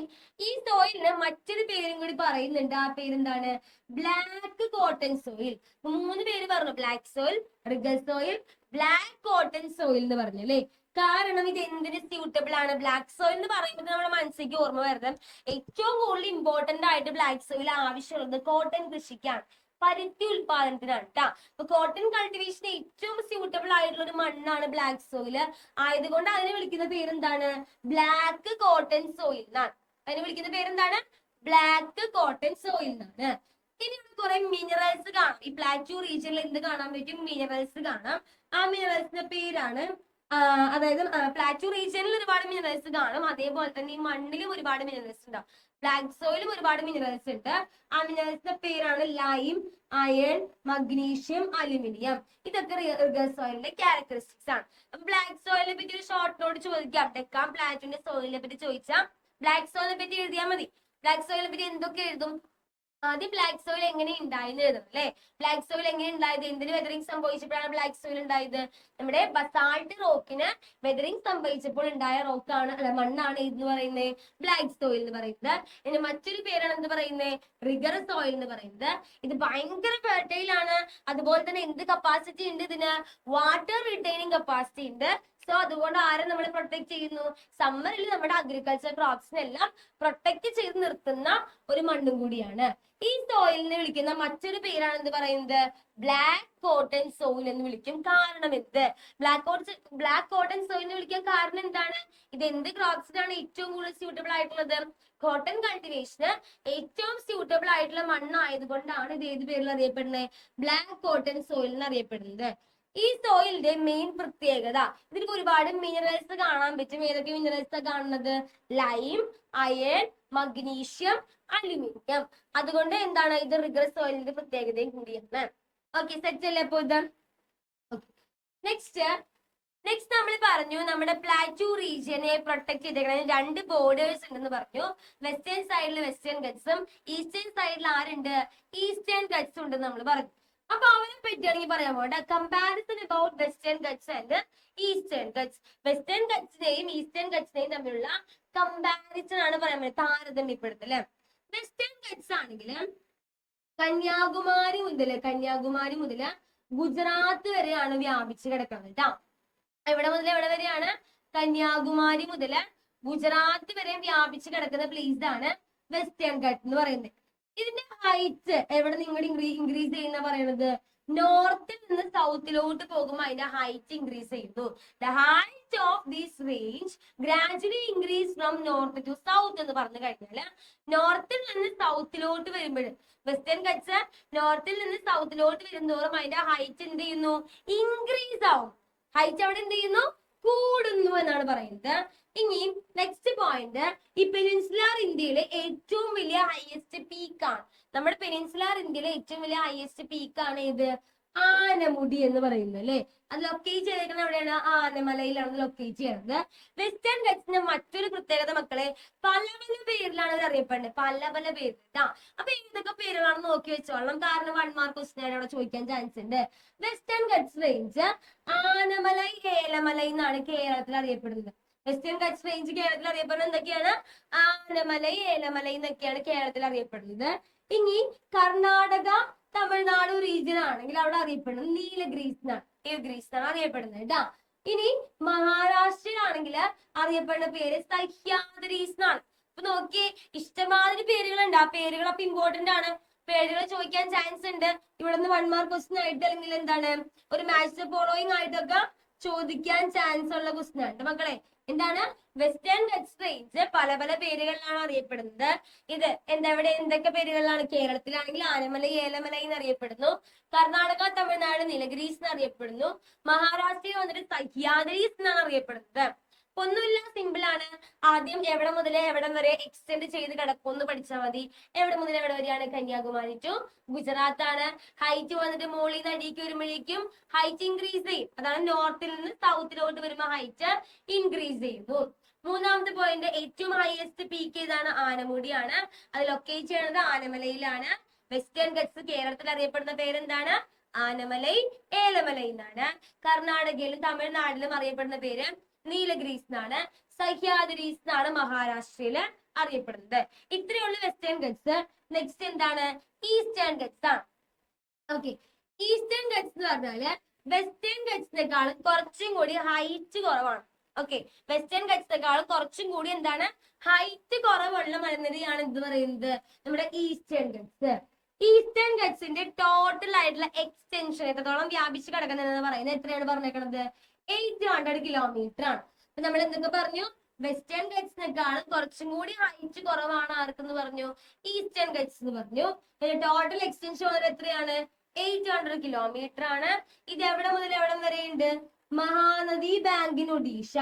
A: ഈ സോയിലിന് മറ്റൊരു പേരും കൂടി പറയുന്നുണ്ട്. ആ പേരെന്താണ്? Black cotton soil. 3 പേര് പറഞ്ഞു, black soil, rigger soil, black cotton soil എന്ന് പറഞ്ഞു അല്ലെ. കാരണം ഇത് എന്തിന് സ്യൂട്ടബിൾ ആണ്? ബ്ലാക്ക് സോയിൽ എന്ന് പറയുമ്പോൾ നമ്മുടെ മനസ്സിലേക്ക് ഓർമ്മ വരുന്നത് ഏറ്റവും കൂടുതൽ ഇമ്പോർട്ടന്റ് ആയിട്ട് ബ്ലാക്ക് സോയിൽ ആവശ്യമുള്ളത് കോട്ടൺ കൃഷിക്കാണ്, പരുത്തി ഉൽപാദനത്തിനാണ് കേട്ടോ. അപ്പൊ കോട്ടൺ കൾട്ടിവേഷന് ഏറ്റവും സ്യൂട്ടബിൾ ആയിട്ടുള്ള ഒരു മണ്ണാണ് ബ്ലാക്ക് സോയിൽ. ആയതുകൊണ്ട് അതിനെ വിളിക്കുന്ന പേരെന്താണ്? ബ്ലാക്ക് കോട്ടൺ സോയിൽ എന്നാണ്. അതിനെ വിളിക്കുന്ന പേരെന്താണ്? ബ്ലാക്ക് കോട്ടൺ സോയിൽ എന്നാണ്. ഇനി കുറെ മിനറൽസ് കാണാം. ഈ പ്ലാറ്റു റീജിയനിൽ എന്ത് കാണാൻ പറ്റും? മിനറൽസ് കാണാം. ആ മിനറൽസിന്റെ പേരാണ്, അതായത് പ്ലാറ്റു റീജിയനിൽ ഒരുപാട് മിനറൽസ് കാണും. അതേപോലെ തന്നെ ഈ മണ്ണിലും ഒരുപാട് മിനറൽസ് ഉണ്ടാവും. ബ്ലാക്ക് സോയിലും ഒരുപാട് മിനറൽസ് ഉണ്ട്. ആ മിനറൽസിന്റെ പേരാണ് ലൈം, അയൺ, മഗ്നീഷ്യം, അലുമിനിയം. ഇതൊക്കെ റിഗർ സോയിലിന്റെ ക്യാരക്ടറിസ്റ്റിക്സ് ആണ്. അപ്പൊ ബ്ലാക്ക് സോയിലിനെ പറ്റി ഒരു ഷോർട്ട് നോട്ട് ചോദിക്കാം. ഡെക്കാൻ പ്ലാറ്റുവിന്റെ സോയിലിനെ പറ്റി ചോദിച്ചാൽ ബ്ലാക്ക് സോയിലിനെ പറ്റി എഴുതിയാൽ മതി. ബ്ലാക്ക് സോയിലിനെ പറ്റി എന്തൊക്കെ എഴുതും? ആദ്യം ബ്ലാക്ക് സോയിൽ എങ്ങനെ ഉണ്ടായെന്ന് എഴുതണം അല്ലെ. ബ്ലാക്ക് സോയിൽ എങ്ങനെ ഉണ്ടായത്? എന്തിന് വെതറിങ് സംഭവിച്ചപ്പോഴാണ് ബ്ലാക്ക് സോയിൽ ഉണ്ടായത്? നമ്മുടെ ബസാൾട്ട് റോക്കിന് വെതറിങ് സംഭവിച്ചപ്പോൾ ഉണ്ടായ റോക്കാണ്, അല്ല മണ്ണാണ് എന്ന് പറയുന്നത് ബ്ലാക്ക് സോയിൽ എന്ന് പറയുന്നത്. ഇനി മറ്റൊരു പേരാണ് എന്ത് പറയുന്നത്? റിഗർ സോയിൽ എന്ന് പറയുന്നത്. ഇത് ഭയങ്കര ഫെർട്ടൈൽ ആണ്. അതുപോലെ തന്നെ എന്ത് കപ്പാസിറ്റി ഉണ്ട് ഇതിന്? വാട്ടർ റിട്ടൈനിങ് കപ്പാസിറ്റി ഉണ്ട്. സോ അതുകൊണ്ട് ആരെ നമ്മൾ പ്രൊട്ടക്ട് ചെയ്യുന്നു? സമ്മറിൽ നമ്മുടെ അഗ്രികൾച്ചർ ക്രോപ്സിനെല്ലാം പ്രൊട്ടക്ട് ചെയ്ത് നിർത്തുന്ന ഒരു മണ്ണും കൂടിയാണ്. ഈ സോയിലിനെ വിളിക്കുന്ന മറ്റൊരു പേരാണ് എന്ത് പറയുന്നത്? ബ്ലാക്ക് കോട്ടൺ സോയിൽ എന്ന് വിളിക്കും. കാരണം എന്ത്? ബ്ലാക്ക് കോട്ടൺ സോയിലിനെ വിളിക്കാൻ കാരണം എന്താണ്? ഇത് എന്ത് ക്രോപ്സിനാണ് ഏറ്റവും കൂടുതൽ സ്യൂട്ടബിൾ ആയിട്ടുള്ളത്? കോട്ടൺ കൾട്ടിവേഷന് ഏറ്റവും സ്യൂട്ടബിൾ ആയിട്ടുള്ള മണ്ണായതുകൊണ്ടാണ് ഇത് ഏത് പേരിൽ അറിയപ്പെടുന്നത്? ബ്ലാക്ക് കോട്ടൺ സോയിൽ എന്ന് അറിയപ്പെടുന്നത്. ഈ സോയിലിന്റെ മെയിൻ പ്രത്യേകത, ഇതിന് ഒരുപാട് മിനറൽസ് കാണാൻ പറ്റും. ഏതൊക്കെ മിനറൽസ് കാണുന്നത്? Lime, iron, magnesium, aluminium. അതുകൊണ്ട് എന്താണ് ഇത് റിഗർ സോയിലിന്റെ പ്രത്യേകതയും കൂടിയാണ്. ഓക്കെ, സെറ്റ് അല്ലേ അപ്പൊ ഇത്? നെക്സ്റ്റ് നമ്മൾ പറഞ്ഞു നമ്മുടെ പ്ലാറ്റു റീജിയനെ പ്രൊട്ടക്ട് ചെയ്തേക്കണ 2 ബോർഡേഴ്സ് ഉണ്ടെന്ന് പറഞ്ഞു. വെസ്റ്റേൺ സൈഡിൽ വെസ്റ്റേൺ ഗട്ട്സും ഈസ്റ്റേൺ സൈഡിൽ ആരുണ്ട്? ഈസ്റ്റേൺ ഗട്ട്സും ഉണ്ടെന്ന് നമ്മൾ പറഞ്ഞു. അപ്പൊ അവനെ പറ്റിയാണെങ്കിൽ പറയാൻ പോകട്ടെ. Comparison about Western Ghats and Eastern Ghats. Western ഗട്ട്സിനെയും ഈസ്റ്റേൺ ഗട്ട്സിനെയും തമ്മിലുള്ള കമ്പാരിസൺ ആണ് പറയാൻ പറ്റുന്നത്, താരതമ്യപ്പെടുത്തൽ. വെസ്റ്റേൺ ഗട്ട്സ് ആണെങ്കിൽ കന്യാകുമാരി മുതല് ഗുജറാത്ത് വരെയാണ് വ്യാപിച്ചു കിടക്കുന്നത് കേട്ടോ. എവിടെ മുതൽ എവിടെ വരെയാണ്? കന്യാകുമാരി മുതല് ഗുജറാത്ത് വരെ വ്യാപിച്ചു കിടക്കുന്ന പ്ലേസ് ആണ് വെസ്റ്റേൺ ഗട്ട് എന്ന് പറയുന്നത്. ഇതിന്റെ ഹൈറ്റ് എവിടെ നിങ്ങൾ ഇൻക്രീസ് ചെയ്യുന്ന പറയുന്നത്? നോർത്തിൽ നിന്ന് സൗത്തിലോട്ട് പോകുമ്പോൾ അതിന്റെ ഹൈറ്റ് ഇൻക്രീസ് ചെയ്യുന്നു. The height of this range gradually increase from north to south എന്ന് പറഞ്ഞു കഴിഞ്ഞാൽ നോർത്തിൽ നിന്ന് സൗത്തിലോട്ട് വരുമ്പോൾ വെസ്റ്റേൺ ഗട്ട്സ് നോർത്തിൽ നിന്ന് സൗത്തിലോട്ട് വരുന്നതോറും അതിന്റെ ഹൈറ്റ് എന്ത് ചെയ്യുന്നു? ഇൻക്രീസ് ആവും. ഹൈറ്റ് അവിടെ എന്ത് ചെയ്യുന്നു? കൂടുന്നു എന്നാണ് പറയുന്നത്. ഇനി നെക്സ്റ്റ് പോയിന്റ്, ഈ പെനിൻസുലാർ ഇന്ത്യയിലെ ഏറ്റവും വലിയ ഹയസ്റ്റ് പീക്കാണ്. നമ്മുടെ പെനിൻസുലാർ ഇന്ത്യയിലെ ഏറ്റവും വലിയ ഹയസ്റ്റ് പീക്കാണ് ഇത് ആനമുടി എന്ന് പറയുന്നത് അല്ലെ. അത് ലൊക്കേറ്റ് ചെയ്തേക്കുന്നത് എവിടെയാണ്? ആനമലയിലാണ് ലൊക്കേറ്റ് ചെയ്യുന്നത്. വെസ്റ്റേൺ ഗട്ട്സിന്റെ മറ്റൊരു പ്രത്യേകത മക്കളെ, പല പല പേരിലാണ് ഇത് അറിയപ്പെടുന്നത്. പല പല പേര് കേട്ടാ. അപ്പൊ ഏതൊക്കെ പേരുകളാണെന്ന് നോക്കി വെച്ചോളാം, കാരണം 1 മാർക്ക് ക്വസ്റ്റ്യൻ അവിടെ ചോദിക്കാൻ ചാൻസ് ഉണ്ട്. വെസ്റ്റേൺ ഗട്ട്സ് റേഞ്ച് ആനമലൈ, ഏലമലൈ എന്നാണ് കേരളത്തിൽ അറിയപ്പെടുന്നത്. വെസ്റ്റേൺ ഗട്ട്സ് റേഞ്ച് കേരളത്തിൽ അറിയപ്പെടുന്നത് എന്തൊക്കെയാണ്? ആനമലൈ, ഏലമലൈ എന്നൊക്കെയാണ് കേരളത്തിൽ അറിയപ്പെടുന്നത്. ഇനി കർണാടക, തമിഴ്നാട് റീജിയൻ ആണെങ്കിൽ അവിടെ അറിയപ്പെടുന്നത് നീലഗ്രീസ് എന്നാണ്. നീലഗ്രീസ് എന്നാണ് അറിയപ്പെടുന്നത് കേട്ടാ. ഇനി മഹാരാഷ്ട്രയിലാണെങ്കിൽ അറിയപ്പെടുന്ന പേര് സഹ്യാദ്രീസ് എന്നാണ്. അപ്പൊ നോക്കിയേ, ഇഷ്ടമാതിരി പേരുകളുണ്ട്. ആ പേരുകൾ അപ്പൊ ഇമ്പോർട്ടന്റ് ആണ്. പേരുകൾ ചോദിക്കാൻ ചാൻസ് ഉണ്ട്. ഇവിടെ നിന്ന് 1 മാർക്ക് ക്വസ്റ്റ്യൻ ആയിട്ട് അല്ലെങ്കിൽ എന്താണ് ഒരു മാച്ച് ദ ഫോളോയിങ് ആയിട്ടൊക്കെ ചോദിക്കാൻ ചാൻസ് ഉള്ള ക്വസ്റ്റ്യൻ ആണ് മക്കളെ. എന്താണ്? വെസ്റ്റേൺ ഗട്ട്സ് റേഞ്ച് പല പല പേരുകളിലാണ് അറിയപ്പെടുന്നത്. ഇത് എവിടെ എന്തൊക്കെ പേരുകളിലാണ്? കേരളത്തിലാണെങ്കിൽ ആനമലൈ, ഏലമലൈ എന്ന് അറിയപ്പെടുന്നു. കർണാടക, തമിഴ്നാട് നീലഗിരീസ് എന്ന് അറിയപ്പെടുന്നു. മഹാരാഷ്ട്രയിൽ വന്നിട്ട് സഹ്യാദ്രീസ് എന്നാണ് അറിയപ്പെടുന്നത്. ഒന്നുമില്ല, സിമ്പിൾ ആണ്. ആദ്യം എവിടെ മുതൽ എവിടെ വരെ എക്സ്റ്റെൻഡ് ചെയ്ത് കിടക്കുമെന്ന് പഠിച്ചാൽ മതി. എവിടെ മുതൽ എവിടെ വരെയാണ്? കന്യാകുമാരി ടു ഗുജറാത്ത് ആണ്. ഹൈറ്റ് വന്നിട്ട് മുകളിൽ നിന്ന് അടിക്ക് വരുമ്പോഴേക്കും ഹൈറ്റ് ഇൻക്രീസ് ചെയ്യും. അതാണ് നോർത്തിൽ നിന്ന് സൗത്തിലോട്ട് വരുമ്പോൾ ഹൈറ്റ് ഇൻക്രീസ് ചെയ്യുന്നു. മൂന്നാമത്തെ പോയിന്റ്, ഏറ്റവും ഹയസ്റ്റ് പീക്ക് ഏതാണ്? ആനമുടിയാണ്. അത് ലൊക്കേറ്റ് ചെയ്യുന്നത് ആനമലയിലാണ്. വെസ്റ്റേൺ ഗട്ട്സ് കേരളത്തിൽ അറിയപ്പെടുന്ന പേരെന്താണ്? ആനമലൈ, ഏലമലൈ എന്നാണ്. കർണാടകയിലും തമിഴ്നാട്ടിലും അറിയപ്പെടുന്ന പേര് നീലഗ്രീസ് എന്നാണ്. സഹ്യാദ്രീസ് എന്നാണ് മഹാരാഷ്ട്രയില് അറിയപ്പെടുന്നത്. ഇത്രയുള്ള വെസ്റ്റേൺ ഗട്ട്സ്. നെക്സ്റ്റ് എന്താണ്? ഈസ്റ്റേൺ ഗട്ട്സ് ആണ്. ഓക്കെ, ഈസ്റ്റേൺ ഗട്ട്സ് എന്ന് പറഞ്ഞാല് വെസ്റ്റേൺ ഗട്ട്സിനെക്കാളും കുറച്ചും കൂടി ഹൈറ്റ് കുറവാണ്. ഓക്കെ, വെസ്റ്റേൺ ഗട്ട്സിനെക്കാളും കുറച്ചും കൂടി എന്താണ്? ഹൈറ്റ് കുറവുള്ള മലനിരയാണ് എന്ത് പറയുന്നത്? നമ്മുടെ ഈസ്റ്റേൺ ഗട്ട്സ്. ഈസ്റ്റേൺ ഗട്ട്സിന്റെ ടോട്ടൽ ആയിട്ടുള്ള എക്സ്റ്റൻഷൻ എത്രത്തോളം വ്യാപിച്ച് കിടക്കുന്നതെന്ന് പറയുന്നത് എത്രയാണ് പറഞ്ഞേക്കുന്നത്? 800 കിലോമീറ്റർ ആണ്. അപ്പൊ നമ്മൾ എന്തൊക്കെ പറഞ്ഞു? വെസ്റ്റേൺ ഗട്ട്സിനെക്കാളും കുറച്ചും കൂടി ഹൈറ്റ് കുറവാണ് ആർക്കെന്ന് പറഞ്ഞു? ഈസ്റ്റേൺ ഗട്ട്സ് എന്ന് പറഞ്ഞു. ടോട്ടൽ എക്സ്റ്റൻഷൻ വരെ എത്രയാണ്? 800 കിലോമീറ്റർ ആണ്. ഇത് എവിടെ മുതൽ എവിടെ വരെ ഉണ്ട്? മഹാനദി ബാങ്കിൻ ഒഡീഷ.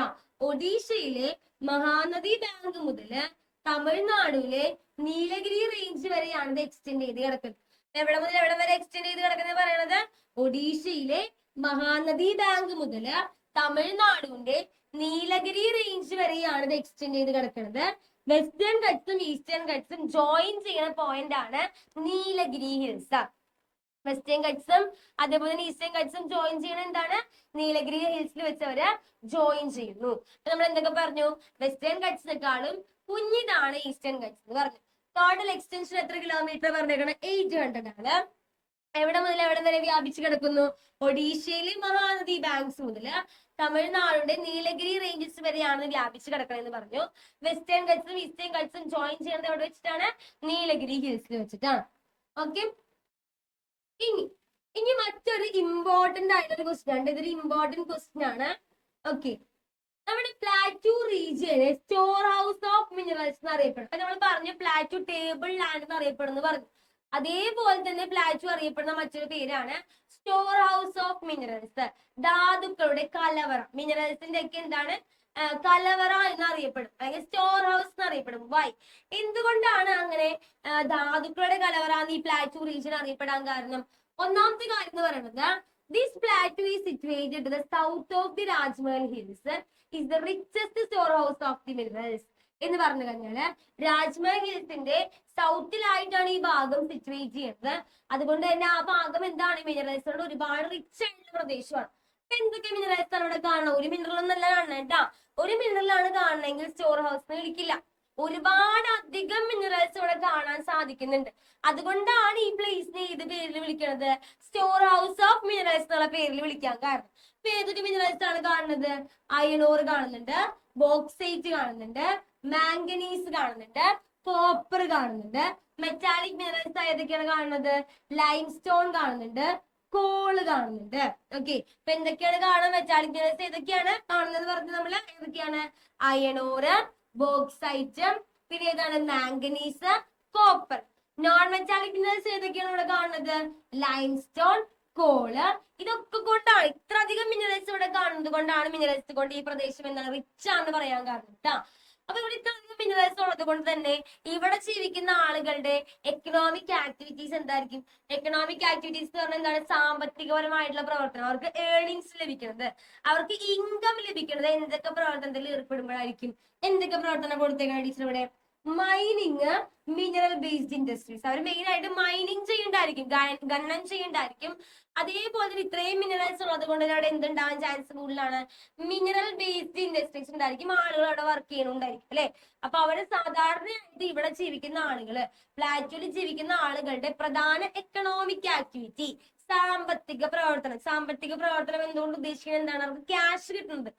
A: ഒഡീഷയിലെ മഹാനദി ബാങ്ക് മുതല് തമിഴ്നാടിലെ നീലഗിരി റേഞ്ച് വരെയാണ് ഇത് എക്സ്റ്റെൻഡ് ചെയ്ത് കിടക്കുന്നത്. എവിടെ മുതൽ എവിടെ വരെ എക്സ്റ്റെൻഡ് ചെയ്ത് കിടക്കുന്നത് പറയണത്? ഒഡീഷയിലെ മഹാനദി ബാങ്ക് മുതല് തമിഴ്നാടിന്റെ നീലഗിരി റേഞ്ച് വരെയാണ് ഇത് എക്സ്റ്റെൻഡ് ചെയ്ത് കിടക്കുന്നത്. വെസ്റ്റേൺ ഗട്ട്സും ഈസ്റ്റേൺ ഗട്ട്സും ജോയിൻ ചെയ്യുന്ന പോയിന്റ് ആണ് നീലഗിരി ഹിൽസ്. വെസ്റ്റേൺ ഗട്ട്സും അതേപോലെ തന്നെ ഈസ്റ്റേൺ ഗട്ട്സും ജോയിൻ ചെയ്യണ എന്താണ്? നീലഗിരി ഹിൽസിൽ വെച്ച് അവര് ജോയിൻ ചെയ്യുന്നു. നമ്മൾ എന്തൊക്കെ പറഞ്ഞു? വെസ്റ്റേൺ ഗട്ട്സിനെക്കാളും കുഞ്ഞിതാണ് ഈസ്റ്റേൺ ഗട്ട്സ് എന്ന് പറഞ്ഞു. ടോട്ടൽ എക്സ്റ്റൻഷൻ എത്ര കിലോമീറ്റർ പറഞ്ഞേക്കണം? 800 ആണ്. എവിടെ മുതൽ എവിടെ വരെ വ്യാപിച്ചു കിടക്കുന്നു? ഒഡീഷയിലെ മഹാനദി ബാങ്ക്സ് മുതൽ തമിഴ്നാടിന്റെ നീലഗിരി റേഞ്ചസ് വരെയാണ് വ്യാപിച്ചു കിടക്കണമെന്ന് പറഞ്ഞു. വെസ്റ്റേൺ ഗട്ട്സും ഈസ്റ്റേൺ ഗട്ട്സും ജോയിൻ ചെയ്യുന്നത് എവിടെ വെച്ചിട്ടാണ്? നീലഗിരി ഹിൽസിൽ വെച്ചിട്ടാണ്. ഓക്കെ, ഇനി മറ്റൊരു ഇമ്പോർട്ടന്റ് ആയിട്ടൊരു ക്വസ്റ്റ്യൻ ഉണ്ട്. ഇതൊരു ഇമ്പോർട്ടന്റ് ക്വസ്റ്റ്യൻ ആണ്. ഓക്കെ, നമ്മുടെ plateau region storehouse of minerals എന്ന് അറിയപ്പെടും. അപ്പൊ നമ്മൾ പറഞ്ഞു പ്ലാറ്റു ടേബിൾ ലാൻഡ് എന്ന് അറിയപ്പെടുന്നു പറഞ്ഞു. അതേപോലെ തന്നെ പ്ലാറ്റു അറിയപ്പെടുന്ന മറ്റൊരു പേരാണ് സ്റ്റോർ ഹൗസ് ഓഫ് മിനറൽസ്. ധാതുക്കളുടെ കലവറ. മിനറൽസിന്റെ ഒക്കെ എന്താണ്? കലവറ എന്ന് അറിയപ്പെടും, അല്ലെങ്കിൽ സ്റ്റോർ ഹൗസ് എന്ന് അറിയപ്പെടും. വൈ? എന്തുകൊണ്ടാണ് അങ്ങനെ ധാതുക്കളുടെ കലവറ എന്ന് ഈ പ്ലാറ്റു റീജിയൻ അറിയപ്പെടാൻ കാരണം? ഒന്നാമത്തെ കാര്യം എന്ന് പറയുന്നത്, this പ്ലാറ്റു is situated the south of the Rajmahal hills is the richest store house of the minerals എന്ന് പറഞ്ഞു കഴിഞ്ഞാല് രാജ്മഹൽ ഹിൽസിന്റെ സൗത്തിലായിട്ടാണ് ഈ ഭാഗം സിറ്റുവേറ്റ് ചെയ്യുന്നത്. അതുകൊണ്ട് തന്നെ ആ ഭാഗം എന്താണ്? മിനറൽസുകളുടെ ഒരുപാട് റിച്ച് ആയിട്ടുള്ള പ്രദേശമാണ്. അപ്പൊ എന്തൊക്കെ മിനറൽസ് ആണ് ഇവിടെ കാണണം? ഒരു മിനറൽ ഒന്നല്ല കാണണം കേട്ടാ. ഒരു മിനറലാണ് കാണണമെങ്കിൽ സ്റ്റോർ ഹൗസ് വിളിക്കില്ല. ഒരുപാട് അധികം മിനറൽസ് ഇവിടെ കാണാൻ സാധിക്കുന്നുണ്ട്. അതുകൊണ്ടാണ് ഈ പ്ലേസിനെ ഏത് പേരിൽ വിളിക്കുന്നത്? സ്റ്റോർ ഹൗസ് ഓഫ് മിനറൽസ് എന്നുള്ള പേരിൽ വിളിക്കാൻ കാരണം. ഇപ്പൊ ഏതൊക്കെ മിനറൽസ് ആണ് കാണുന്നത്? അയണോർ കാണുന്നുണ്ട്, ബോക്സൈറ്റ് കാണുന്നുണ്ട്, മാംഗനീസ് കാണുന്നുണ്ട്, കോപ്പർ കാണുന്നുണ്ട്. മെറ്റാലിക് മിനറൽസ് ഏതൊക്കെയാണ് കാണുന്നത്? ലൈം സ്റ്റോൺ കാണുന്നുണ്ട്, കോള് കാണുന്നുണ്ട്. ഓക്കെ, ഇപ്പൊ എന്തൊക്കെയാണ് കാണാൻ മെറ്റാലിക് മിനറൽസ് ഏതൊക്കെയാണ് കാണുന്നത് പറഞ്ഞത് നമ്മള്? ഏതൊക്കെയാണ്? അയൺ ഓറ്, ബോക്സൈറ്റ്, പിന്നെ ഏതാണ്? Manganese, copper. Non metallic minerals ഏതൊക്കെയാണ് ഇവിടെ കാണുന്നത്? Limestone, call. ഇതൊക്കെ കൊണ്ടാണ് ഇത്ര അധികം മിനറൽസ് ഇവിടെ കാണുന്നത് കൊണ്ടാണ് മിനറൽസ് കൊണ്ട് ഈ പ്രദേശം എന്താണ് റിച്ച് ആണെന്ന് പറയാൻ കാരണം കേട്ടാ. അപ്പൊ ഇവിടെ ഇത്ര അധികം മിനറൽസ് ഉള്ളത് കൊണ്ട് തന്നെ ഇവിടെ ജീവിക്കുന്ന ആളുകളുടെ എക്കണോമിക് ആക്ടിവിറ്റീസ് എന്തായിരിക്കും? എക്കണോമിക് ആക്ടിവിറ്റീസ് എന്ന് പറഞ്ഞാൽ എന്താണ്? സാമ്പത്തികപരമായിട്ടുള്ള പ്രവർത്തനം. അവർക്ക് ഏർണിങ്സ് ലഭിക്കുന്നത്, അവർക്ക് ഇൻകം ലഭിക്കുന്നത് എന്തൊക്കെ പ്രവർത്തനത്തിൽ ഏർപ്പെടുമ്പോഴായിരിക്കും? എന്തൊക്കെ പ്രവർത്തനം കൊടുത്തേക്കാണ് ടീച്ചർ ഇവിടെ? Mining, mineral based industries. അവർ മെയിൻ ആയിട്ട് മൈനിങ് ചെയ്യണ്ടായിരിക്കും, ഖനനം ചെയ്യണ്ടായിരിക്കും. അതേപോലെ തന്നെ ഇത്രയും മിനറൽസ് ഉള്ളത് കൊണ്ട് അവിടെ എന്തുണ്ടാവാൻ ചാൻസ് കൂടുതലാണ്? മിനറൽ ബേസ്ഡ് ഇൻഡസ്ട്രീസ് ഉണ്ടായിരിക്കും, ആളുകൾ അവിടെ വർക്ക് ചെയ്യണുണ്ടായിരിക്കും അല്ലെ. അപ്പൊ അവിടെ സാധാരണയായിട്ട് ഇവിടെ ജീവിക്കുന്ന ആളുകള്, പ്ലാറ്റൂരിൽ ജീവിക്കുന്ന ആളുകളുടെ പ്രധാന എക്കണോമിക് ആക്ടിവിറ്റി സാമ്പത്തിക പ്രവർത്തനം. സാമ്പത്തിക പ്രവർത്തനം എന്തുകൊണ്ട് ഉദ്ദേശിക്കുന്നത് എന്താണ്? അവർക്ക് ക്യാഷ് കിട്ടുന്നത്.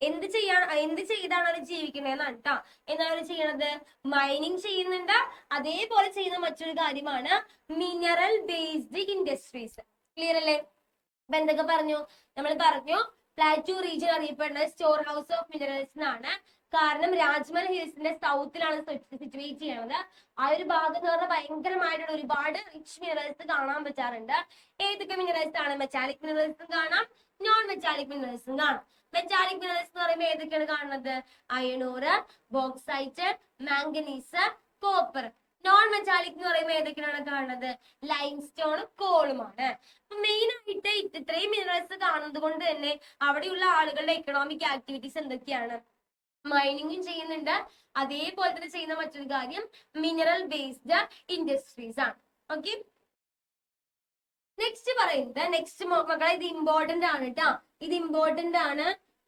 A: എന്ത് ചെയ്താണ് അവർ ജീവിക്കുന്നതെന്നാണ് കേട്ടോ. എന്താണ് അവർ ചെയ്യണത്? മൈനിങ് ചെയ്യുന്നുണ്ട്. അതേപോലെ ചെയ്യുന്ന മറ്റൊരു കാര്യമാണ് മിനറൽ ബേസ്ഡ് ഇൻഡസ്ട്രീസ്. ക്ലിയർ അല്ലേ? അപ്പൊ എന്തൊക്കെ പറഞ്ഞു? നമ്മൾ പറഞ്ഞു പ്ലാറ്റൂ റീജിയൻ അറിയപ്പെടുന്നത് സ്റ്റോർ ഹൗസ് ഓഫ് മിനറൽസ് എന്നാണ്. കാരണം രാജ്മൽ ഹിൽസിന്റെ സൗത്തിലാണ് സിറ്റുവേറ്റ് ചെയ്യുന്നത്. ആ ഒരു ഭാഗം എന്ന് പറഞ്ഞാൽ ഭയങ്കരമായിട്ടുള്ള ഒരുപാട് റിച്ച് മിനറൽസ് കാണാൻ പറ്റാറുണ്ട്. ഏതൊക്കെ മിനറൽസ് ആണ്? മെറ്റാലിക് മിനറൽസും കാണാം, നോൺ മെറ്റാലിക് മിനറൽസും കാണാം. മെറ്റാലിക് മിനറൽസ് എന്ന് പറയുമ്പോൾ ഏതൊക്കെയാണ് കാണുന്നത്? അയൺ ഓറ്, bauxite, manganese, copper. Non metallic എന്ന് പറയുമ്പോൾ ഏതൊക്കെയാണ് കാണുന്നത്? ലൈംസ്റ്റോണും കോളുമാണ്. മെയിൻ ആയിട്ട് ഇത്രയും മിനറൽസ് കാണുന്നത് കൊണ്ട് തന്നെ അവിടെയുള്ള ആളുകളുടെ എക്കണോമിക് ആക്ടിവിറ്റീസ് എന്തൊക്കെയാണ്? മൈനിങ്ങും ചെയ്യുന്നുണ്ട്. അതേപോലെ തന്നെ ചെയ്യുന്ന മറ്റൊരു കാര്യം മിനറൽ ബേസ്ഡ് ഇൻഡസ്ട്രീസ് ആണ്. ഓക്കെ, നെക്സ്റ്റ് പറയുന്നത്, നെക്സ്റ്റ് മക്കളെ ഇത് ഇമ്പോർട്ടന്റ് ആണ് കേട്ടോ. ഇത് ഇമ്പോർട്ടന്റ് ആണ്.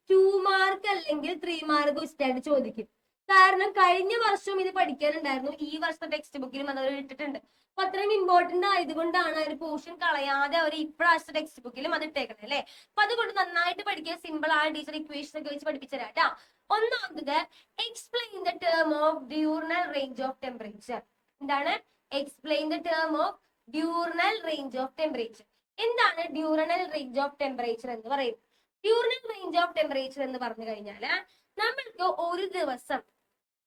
A: 2 മാർക്ക് അല്ലെങ്കിൽ 3 മാർക്ക് വെച്ചിട്ടായിട്ട് ചോദിക്കും. കാരണം കഴിഞ്ഞ വർഷവും ഇത് പഠിക്കാനുണ്ടായിരുന്നു, ഈ വർഷത്തെ ടെക്സ്റ്റ് ബുക്കിലും അത് ഇട്ടിട്ടുണ്ട്. അപ്പൊ അത്രയും ഇമ്പോർട്ടന്റ് ആയതുകൊണ്ടാണ് ഒരു പോർഷൻ കളയാതെ അവർ ഇപ്രാവശ്യത്തെ ടെക്സ്റ്റ് ബുക്കിലും അത് ഇട്ടേക്കുന്നത് അല്ലെ. അപ്പൊ അതുകൊണ്ട് നന്നായിട്ട് പഠിക്കാൻ സിമ്പിൾ ആണ്. ടീച്ചർ ഇക്വേഷൻ ഒക്കെ വെച്ച് പഠിപ്പിച്ചു തരാം കേട്ടോ. ഒന്നാമത് explain the term of diurnal range of temperature. എന്താണ്? Explain the term of diurnal range of temperature. എന്താണ് ഡ്യൂറൽ റേഞ്ച് ഓഫ് ടെമ്പറേച്ചർ എന്ന് പറയുന്നത്? ഡ്യൂറൽ റേഞ്ച് ഓഫ് ടെമ്പറേച്ചർ എന്ന് പറഞ്ഞു കഴിഞ്ഞാൽ നമ്മൾക്ക് ഒരു ദിവസം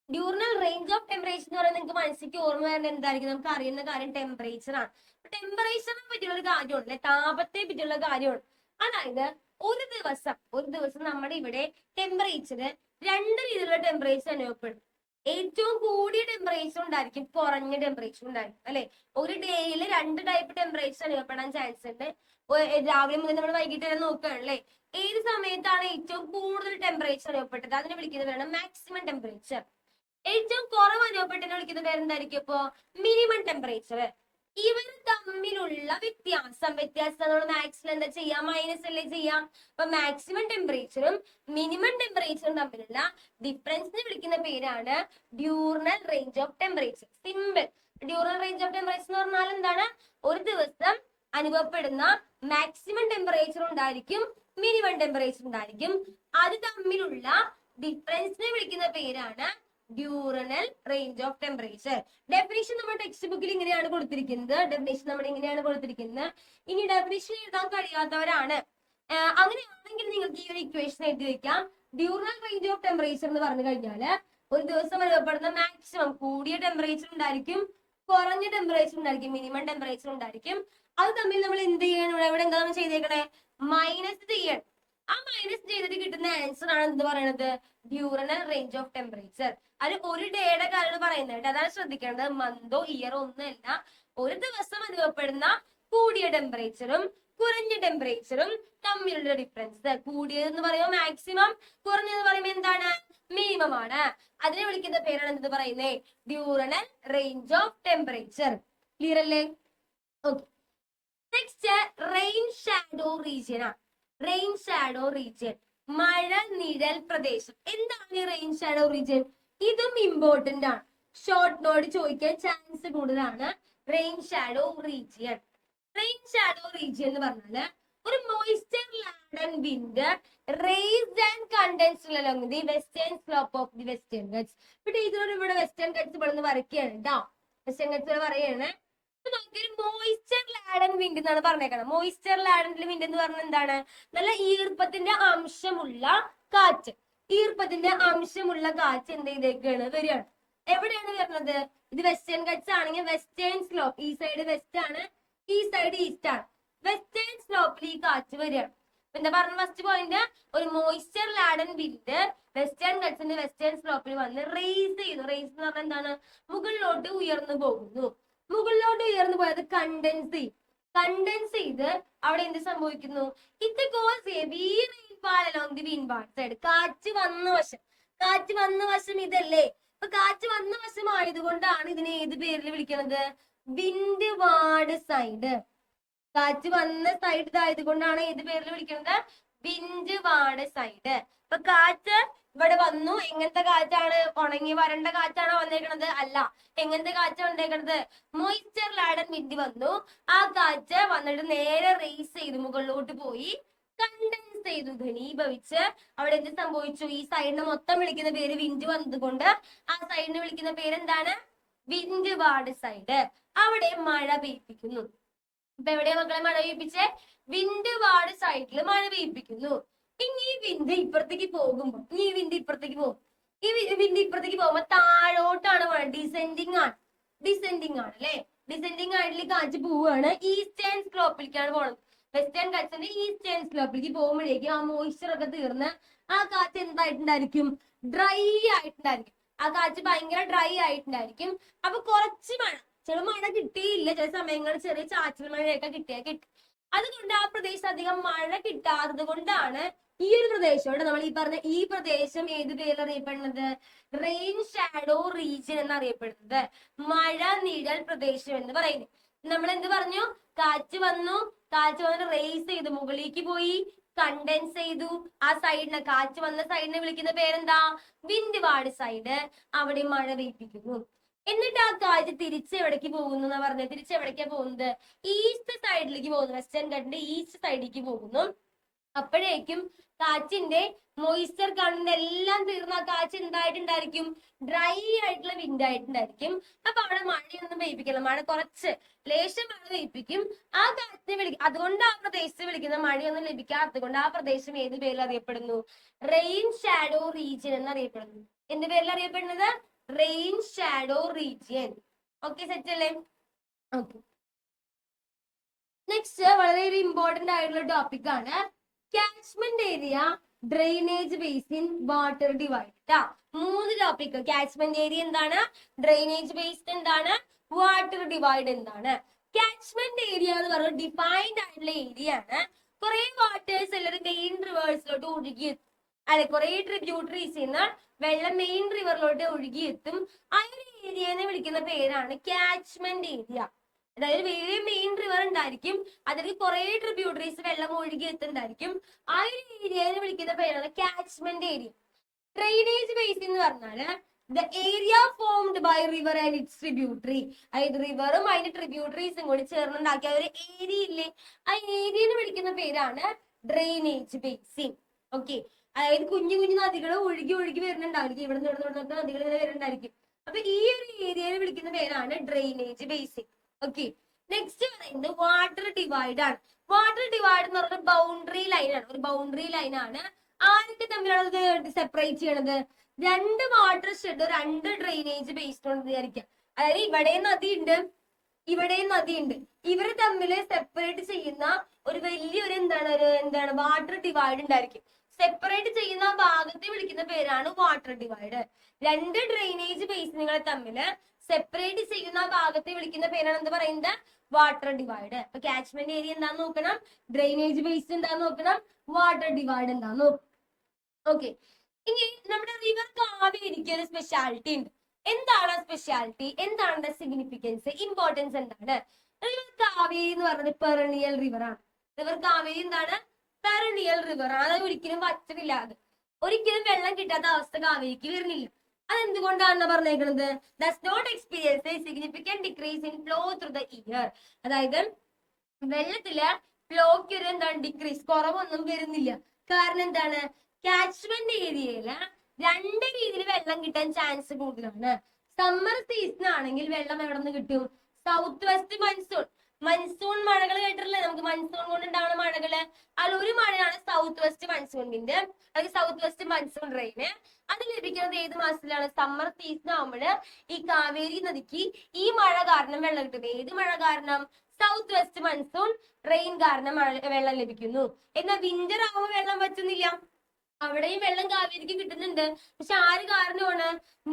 A: ഡ്യൂറൽ റേഞ്ച് ഓഫ് ടെമ്പറേച്ചർ എന്ന് പറയുന്നത് നിങ്ങൾക്ക് മനസ്സിലേക്ക് ഓർമ്മ വരുന്നത് എന്തായിരിക്കും? നമുക്ക് അറിയുന്ന കാര്യം ടെമ്പറേച്ചർ ആണ്. ടെമ്പറേച്ചറിനെ പറ്റിയുള്ള ഒരു കാര്യമാണ് അല്ലെ, താപത്തെ പറ്റിയുള്ള കാര്യമാണ്. അതായത് ഒരു ദിവസം നമ്മുടെ ഇവിടെ ടെമ്പറേച്ചർ 2 രീതിയിലുള്ള ടെമ്പറേച്ചർ അനുഭവപ്പെടും. ഏറ്റവും കൂടിയ ടെമ്പറേച്ചർ ഉണ്ടായിരിക്കും, കുറഞ്ഞ ടെമ്പറേച്ചർ ഉണ്ടായിരിക്കും അല്ലെ. ഒരു ഡേയിൽ 2 ടൈപ്പ് ടെമ്പറേച്ചർ അനുഭവപ്പെടാൻ ചാൻസ് ഉണ്ട്. രാവിലെ മുതൽ നമ്മൾ വൈകിട്ട് വരെ നോക്കുകയാണല്ലേ. ഏത് സമയത്താണ് ഏറ്റവും കൂടുതൽ ടെമ്പറേച്ചർ അനുഭവപ്പെട്ടത്? അതിനെ വിളിക്കുന്നതാണ് മാക്സിമം ടെമ്പറേച്ചർ. ഏറ്റവും കുറവ് അനുഭവപ്പെട്ടതിനെ വിളിക്കുന്ന പേരെന്തായിരിക്കും? ഇപ്പോ മിനിമം ടെമ്പറേച്ചർ. ഇവർ തമ്മിലുള്ള വ്യത്യാസം നമ്മൾ മാക്സിൽ എന്താ ചെയ്യാം? മൈനസ് അല്ലേ ചെയ്യാം. അപ്പൊ മാക്സിമം ടെമ്പറേച്ചറും മിനിമം ടെമ്പറേച്ചറും തമ്മിലുള്ള ഡിഫറൻസിനെ വിളിക്കുന്ന പേരാണ് dural range of temperature. Simple. Dural range of temperature എന്ന് പറഞ്ഞാൽ എന്താണ്? ഒരു ദിവസം അനുഭവപ്പെടുന്ന മാക്സിമം ടെമ്പറേച്ചർ ഉണ്ടായിരിക്കും, മിനിമം ടെമ്പറേച്ചർ ഉണ്ടായിരിക്കും. അത് തമ്മിലുള്ള ഡിഫറൻസിനെ വിളിക്കുന്ന പേരാണ് dural range of temperature. Definition നമ്മുടെ ടെക്സ്റ്റ് ബുക്കിൽ ഇങ്ങനെയാണ് കൊടുത്തിരിക്കുന്നത്. ഇനി ഡെഫിനിഷൻ എഴുതാൻ കഴിയാത്തവരാണ്, അങ്ങനെയാണെങ്കിൽ നിങ്ങൾക്ക് ഈ ഒരു ഇക്വേഷൻ എഴുതി വെക്കാം. ഡ്യൂറൽ റേഞ്ച് ഓഫ് ടെമ്പറേച്ചർ എന്ന് പറഞ്ഞു കഴിഞ്ഞാല് ഒരു ദിവസം അനുഭവപ്പെടുന്ന മാക്സിമം കൂടിയ ടെമ്പറേച്ചർ ഉണ്ടായിരിക്കും, കുറഞ്ഞ ടെമ്പറേച്ചർ ഉണ്ടായിരിക്കും, മിനിമം ടെമ്പറേച്ചർ ഉണ്ടായിരിക്കും. അത് തമ്മിൽ നമ്മൾ എന്ത് ചെയ്യണം? ഇവിടെ എന്താണ് ചെയ്തേക്കണേ? മൈനസ് ചെയ്യണം. ആ മൈനസ് ചെയ്തിട്ട് കിട്ടുന്ന ആൻസർ ആണ് എന്ത് പറയണത്? Dural range of temperature. അത് ഒരു ഡേയുടെ കാര്യം പറയുന്നത്, അതാണ് ശ്രദ്ധിക്കേണ്ടത്. മന്തോ ഇയറോ ഒന്നുമല്ല. ഒരു ദിവസം അനുഭവപ്പെടുന്ന കൂടിയ ടെമ്പറേച്ചറും കുറഞ്ഞ ടെമ്പറേച്ചറും തമ്മിലുള്ള ഡിഫറൻസ്. കൂടിയതെന്ന് പറയുമ്പോൾ മാക്സിമം, കുറഞ്ഞതെന്ന് പറയുമ്പോൾ എന്താണ്? മിനിമം ആണ്. അതിനെ വിളിക്കുന്ന പേരാണ് എന്ത് പറയുന്നത്? Diurnal range of temperature. Clear അല്ലേ? Okay, next rain shadow region ആണ്. റെയിൻ ഷാഡോ റീജിയൻ, മഴ നിഴൽ പ്രദേശം. എന്താണ് ഈ റെയിൻ ഷാഡോ റീജിയൻ? ഇതും ഇമ്പോർട്ടന്റ് ആണ്, ഷോർട്ട് നോട്ട് ചോദിക്കാൻ ചാൻസ് കൂടുതലാണ്. Rain shadow region. Rain shadow region എന്ന് പറഞ്ഞാല് ഒരു moisture laden wind raised and condensed along the western slope of the Western Ghats. ഇപ്പൊ ടീച്ചർ ഇവിടെ വെസ്റ്റേൺ ഗട്ട്സ് ഇവിടെ നിന്ന് വരയ്ക്കുകയാണ് കേട്ടോ. വെസ്റ്റേൺ ഗട്ട്സ് പറയാണ് മോയിസ്ചർ ലാഡൻ വിൻഡ് എന്നാണ് പറഞ്ഞേക്കണം. മോയിസ്ചർ ലാഡൻ വിൻഡ് എന്ന് പറഞ്ഞാൽ എന്താണ്? നല്ല ഈർപ്പത്തിന്റെ അംശമുള്ള കാറ്റ്. ഈർപ്പത്തിന്റെ അംശമുള്ള കാറ്റ് എന്ത് ചെയ്തേക്കാണ്? വരികയാണ്. എവിടെയാണ് വരുന്നത്? ഇത് വെസ്റ്റേൺ ഗട്ട്സ് ആണെങ്കിൽ വെസ്റ്റേൺ സ്ലോപ്പ്, ഈ സൈഡ് വെസ്റ്റ് ആണ്, ഈ സൈഡ് ഈസ്റ്റ് ആണ്. വെസ്റ്റേൺ സ്ലോപ്പിൽ ഈ കാറ്റ് വരികയാണ്. എന്താ പറഞ്ഞ ഫസ്റ്റ് പോയിന്റ്? ഒരു മോയിസ്ചർ ലാഡൻ വിൻഡ് വെസ്റ്റേൺ ഗട്ട്സിന്റെ വെസ്റ്റേൺ സ്ലോപ്പിൽ വന്ന് റേസ് ചെയ്തു. റേസ് എന്ന് പറഞ്ഞാൽ എന്താണ്? മുകളിലോട്ട് ഉയർന്നു പോകുന്നു. മുകളിലോട്ട് ഉയർന്നു പോയത് കണ്ടൻസ് ചെയ്ത് അവിടെ എന്ത് സംഭവിക്കുന്നു? It goes heavy rainfall along the windward side. കാറ്റ് വന്ന വശം ഇതല്ലേ? അപ്പൊ കാറ്റ് വന്ന വശം ആയതുകൊണ്ടാണ് ഇതിനെ ഏത് പേരിൽ വിളിക്കുന്നത്? Wind ward side. കാറ്റ് വന്ന സൈഡ് ഇതായത് കൊണ്ടാണ് ഏത് പേരിൽ വിളിക്കുന്നത്? Wind ward side. അപ്പൊ കാറ്റ് ഇവിടെ വന്നു. എങ്ങനത്തെ കാറ്റാണ്? ഉണങ്ങി വരണ്ട കാറ്റാണോ വന്നേക്കണത്? അല്ല. എങ്ങനത്തെ കാറ്റാണ് വന്നേക്കണത്? മോയിസ്ചർ ലാഡൻ വിൻഡ് വന്നു. ആ കാറ്റ് വന്നിട്ട് നേരെ റേസ് ചെയ്തു, മുകളിലോട്ട് പോയി കണ്ടൻസ് ചെയ്തു, ഘനീഭവിച്ച് അവിടെ എന്ത് സംഭവിച്ചു? ഈ സൈഡിനെ മൊത്തം വിളിക്കുന്ന പേര് വിൻഡ് വന്നതുകൊണ്ട് ആ സൈഡിനെ വിളിക്കുന്ന പേര് എന്താണ്? Wind ward side. അവിടെ മഴ പെയ്യിപ്പിക്കുന്നു. ഇപ്പൊ എവിടെയാ മക്കളെ മഴ പെയ്യിപ്പിച്ചേ? വിൻഡ് വാർഡ് സൈഡിൽ മഴ പെയ്യിപ്പിക്കുന്നു. ഇനി ഈ വിൻഡ് ഇപ്പുറത്തേക്ക് പോകുമ്പോ ഈ വിൻഡ് ഇപ്പുറത്തേക്ക് പോകുമ്പോ താഴോട്ടാണ് മഴ. ഡിസെൻഡിങ് ആണ് അല്ലെ? ഡിസെൻഡിങ് ആയിട്ടുള്ള കാറ്റ് പോവുകയാണ്. ഈസ്റ്റേൺ സ്ലോപ്പിലേക്കാണ് പോണത്. വെസ്റ്റേൺ ഗട്ട്സിന്റെ ഈസ്റ്റേൺ സ്ലോപ്പിലേക്ക് പോകുമ്പോഴേക്കും ആ മോയിസ്ചർ ഒക്കെ തീർന്ന് ആ കാറ്റ് എന്തായിട്ടുണ്ടായിരിക്കും? ഡ്രൈ ആയിട്ടുണ്ടായിരിക്കും. ആ കാറ്റ് ഭയങ്കര ഡ്രൈ ആയിട്ടുണ്ടായിരിക്കും. അപ്പൊ കുറച്ച് മഴ, ചില മഴ കിട്ടിയില്ല, ചില സമയങ്ങളിൽ ചെറിയ ചാറ്റൽ മഴയൊക്കെ കിട്ടി. അതുകൊണ്ട് ആ പ്രദേശത്ത് അധികം മഴ കിട്ടാത്തത് കൊണ്ടാണ് ഈ ഒരു പ്രദേശം, നമ്മൾ ഈ പറഞ്ഞ ഈ പ്രദേശം ഏത് പേരിൽ അറിയപ്പെടുന്നത്? റെയിൻ ഷാഡോ റീജിയൻ എന്നറിയപ്പെടുന്നത്. മഴ നിഴൽ പ്രദേശം എന്ന് പറയുന്നത്. നമ്മൾ എന്ത് പറഞ്ഞു? കാറ്റ് വന്നു റേസ് ചെയ്തു, മുകളിലേക്ക് പോയി കണ്ടൻസ് ചെയ്തു. ആ സൈഡിനെ, കാറ്റ് വന്ന സൈഡിനെ വിളിക്കുന്ന പേരെന്താ? Wind ward side. അവിടെ മഴ പെയ്യിപ്പിക്കുന്നു. എന്നിട്ട് ആ കാറ്റ് തിരിച്ച് എവിടേക്ക് പോകുന്നു എന്നാ പറഞ്ഞത്? തിരിച്ച് എവിടേക്കാ പോകുന്നത്? ഈസ്റ്റ് സൈഡിലേക്ക് പോകുന്നു. വെസ്റ്റേൺ ഗട്ടിന്റെ ഈസ്റ്റ് സൈഡിലേക്ക് പോകുന്നു. അപ്പോഴേക്കും കാറ്റിന്റെ മോയിസ്ചർ കണ്ടന്റ് എല്ലാം തീർന്ന ആ കാറ്റ് എന്തായിട്ടുണ്ടായിരിക്കും? ഡ്രൈ ആയിട്ടുള്ള വിൻഡ് ആയിട്ടുണ്ടായിരിക്കും. അപ്പൊ അവിടെ മഴയൊന്നും പെയ്യിപ്പിക്കില്ല. മഴ കുറച്ച് ലേശം മഴ പെയ്യിപ്പിക്കും. ആ കാറ്റിനെ വിളിക്കും. അതുകൊണ്ട് ആ പ്രദേശത്ത് വിളിക്കുന്ന മഴയൊന്നും ലഭിക്കാത്തത് കൊണ്ട് ആ പ്രദേശം ഏത് പേരിൽ അറിയപ്പെടുന്നു? റെയിൻ ഷാഡോ റീജിയൻ എന്നറിയപ്പെടുന്നു. എന്ത് പേരിൽ അറിയപ്പെടുന്നത്? Rain shadow region. Okay, set അല്ലേ? ഓക്കെ. നെക്സ്റ്റ് വളരെ ഒരു ഇമ്പോർട്ടന്റ് ആയിട്ടുള്ള ടോപ്പിക് ആണ് catchment area, drainage basin, water divide. 3 topic. Catchment area എന്താണ്? ഡ്രെയിനേജ് ബേസിൻ എന്താണ്? വാട്ടർ ഡിവൈഡ് എന്താണ്? കാച്ച്മെന്റ് ഏരിയ എന്ന് പറയുന്നത് ഡിഫൈൻഡ് ആയിട്ടുള്ള ഏരിയ ആണ്. കുറെ വാട്ടേഴ്സ് എല്ലാവരും മെയിൻ റിവേഴ്സിലോട്ട് ഒഴുകി, അല്ലെ? കുറെ ട്രിബ്യൂട്ടറീസ് നിന്ന് വെള്ളം മെയിൻ റിവറിലോട്ട് ഒഴുകിയെത്തും. ആ ഒരു ഏരിയനെ വിളിക്കുന്ന പേരാണ് കാച്ച്മെന്റ് ഏരിയ. അതായത് വലിയ മെയിൻ റിവർ ഉണ്ടായിരിക്കും, അതിൽ കുറെ ട്രിബ്യൂട്ടറീസ് വെള്ളം ഒഴുകി എത്തുന്നുണ്ടായിരിക്കും. ആ ഒരു ഏരിയനെ വിളിക്കുന്ന പേരാണ് കാച്ച്മെന്റ് ഏരിയ. ഡ്രെയിനേജ് ബേസിൻ എന്ന് പറഞ്ഞാല് the area formed by river and its tributary. അതായത് റിവറും അതിന്റെ ട്രിബ്യൂട്ടറീസും കൂടി ചേർന്നുണ്ടാക്കിയ ഒരു ഏരിയ ഇല്ലേ, ആ ഏരിയനെ വിളിക്കുന്ന പേരാണ് ഡ്രെയിനേജ് ബേസിൻ. ഓക്കെ. അതായത് കുഞ്ഞു കുഞ്ഞു നദികൾ ഒഴുകി വരുന്നുണ്ടായിരിക്കും. ഇവിടെ നിന്ന് നദികൾ ഇങ്ങനെ വരുന്നുണ്ടായിരിക്കും. അപ്പൊ ഈ ഒരു ഏരിയനെ വിളിക്കുന്ന പേരാണ് ഡ്രെയിനേജ് ബേസിൻ. ഓക്കെ. നെക്സ്റ്റ് പറയുന്നത് വാട്ടർ ഡിവൈഡ് ആണ്. വാട്ടർ ഡിവൈഡ് എന്ന് പറഞ്ഞ ബൗണ്ടറി ലൈൻ ആണ്. ഒരു ബൗണ്ടറി ലൈൻ ആണ്. ആരൊക്കെ തമ്മിലാണ് ഇത് സെപ്പറേറ്റ് ചെയ്യണത്? 2 വാട്ടർ ഷെഡ്, 2 ഡ്രെയിനേജ് ബേസ്ഡ് കൊണ്ട് വിചാരിക്കാം. അതായത് ഇവിടെയും നദിയുണ്ട്. ഇവര് തമ്മിൽ സെപ്പറേറ്റ് ചെയ്യുന്ന ഒരു വലിയൊരു എന്താണ് വാട്ടർ ഡിവൈഡ് ഉണ്ടായിരിക്കും. സെപ്പറേറ്റ് ചെയ്യുന്ന ഭാഗത്തെ വിളിക്കുന്ന പേരാണ് വാട്ടർ ഡിവൈഡ്. 2 ഡ്രെയിനേജ് ബേസിനുകളെ തമ്മിൽ സെപ്പറേറ്റ് ചെയ്യുന്ന ഭാഗത്തെ വിളിക്കുന്ന പേരാണ് എന്ത് പറയുന്നത്? Water divide. അപ്പൊ കാച്ച്മെന്റ് ഏരിയ എന്താന്ന് നോക്കണം, ഡ്രെയിനേജ് ബേസ് എന്താന്ന് നോക്കണം, വാട്ടർ ഡിവൈഡ് എന്താന്ന് നോക്കണം. ഓക്കെ. ഇനി നമ്മുടെ റിവർ കാവേരിക്ക് ഒരു സ്പെഷ്യാലിറ്റി ഉണ്ട്. എന്താണ് സ്പെഷ്യാലിറ്റി? എന്താണ് സിഗ്നിഫിക്കൻസ്, ഇമ്പോർട്ടൻസ് എന്താണ്? റിവർ കാവേരി എന്ന് പറയുന്നത് പെറണിയൽ റിവർ ആണ്. റിവർ കാവേരി എന്താണ്? പെറണിയൽ റിവർ ആണ്. അതായത് ഒരിക്കലും വറ്റമില്ലാതെ, ഒരിക്കലും വെള്ളം കിട്ടാത്ത അവസ്ഥ കാവേരിക്ക് വരുന്നില്ല. അതെന്തുകൊണ്ടാണ് പറഞ്ഞേക്കുന്നത്? Does not experience a significant decrease in flow through the year. അതായത് വെള്ളത്തില് ഫ്ലോക്ക് ഒരു ഡിക്രീസ്, കുറവൊന്നും വരുന്നില്ല. കാരണം എന്താണ്? കാച്ച്മെന്റ് ഏരിയയില് 2 രീതിയിൽ വെള്ളം കിട്ടാൻ ചാൻസ് കൂടുതലാണ്. സമ്മർ സീസൺ ആണെങ്കിൽ വെള്ളം എവിടെ നിന്ന് കിട്ടും? South west monsoon. മൺസൂൺ മഴകൾ കേട്ടിട്ടില്ലേ നമുക്ക്? മൺസൂൺ കൊണ്ട് ഉണ്ടാവുന്ന മഴകള്. അതിൽ ഒരു മഴയാണ് സൗത്ത് വെസ്റ്റ് മൺസൂൺ വിൻഡ്, അല്ലെങ്കിൽ സൗത്ത് വെസ്റ്റ് മൺസൂൺ റെയിന്. അത് ലഭിക്കുന്നത് ഏത് മാസത്തിലാണ്? സമ്മർ സീസൺ ആകുമ്പോൾ ഈ കാവേരി നദിക്ക് ഈ മഴ കാരണം വെള്ളം കിട്ടും. ഏത് മഴ കാരണം? സൗത്ത് വെസ്റ്റ് മൺസൂൺ റെയിൻ കാരണം വെള്ളം ലഭിക്കുന്നു. എന്നാൽ വിന്റർ ആകുമ്പോൾ വെള്ളം പറ്റുന്നില്ല. അവിടെയും വെള്ളം കാവേരിക്ക് കിട്ടുന്നുണ്ട്. പക്ഷെ ആര് കാരണമാണ്?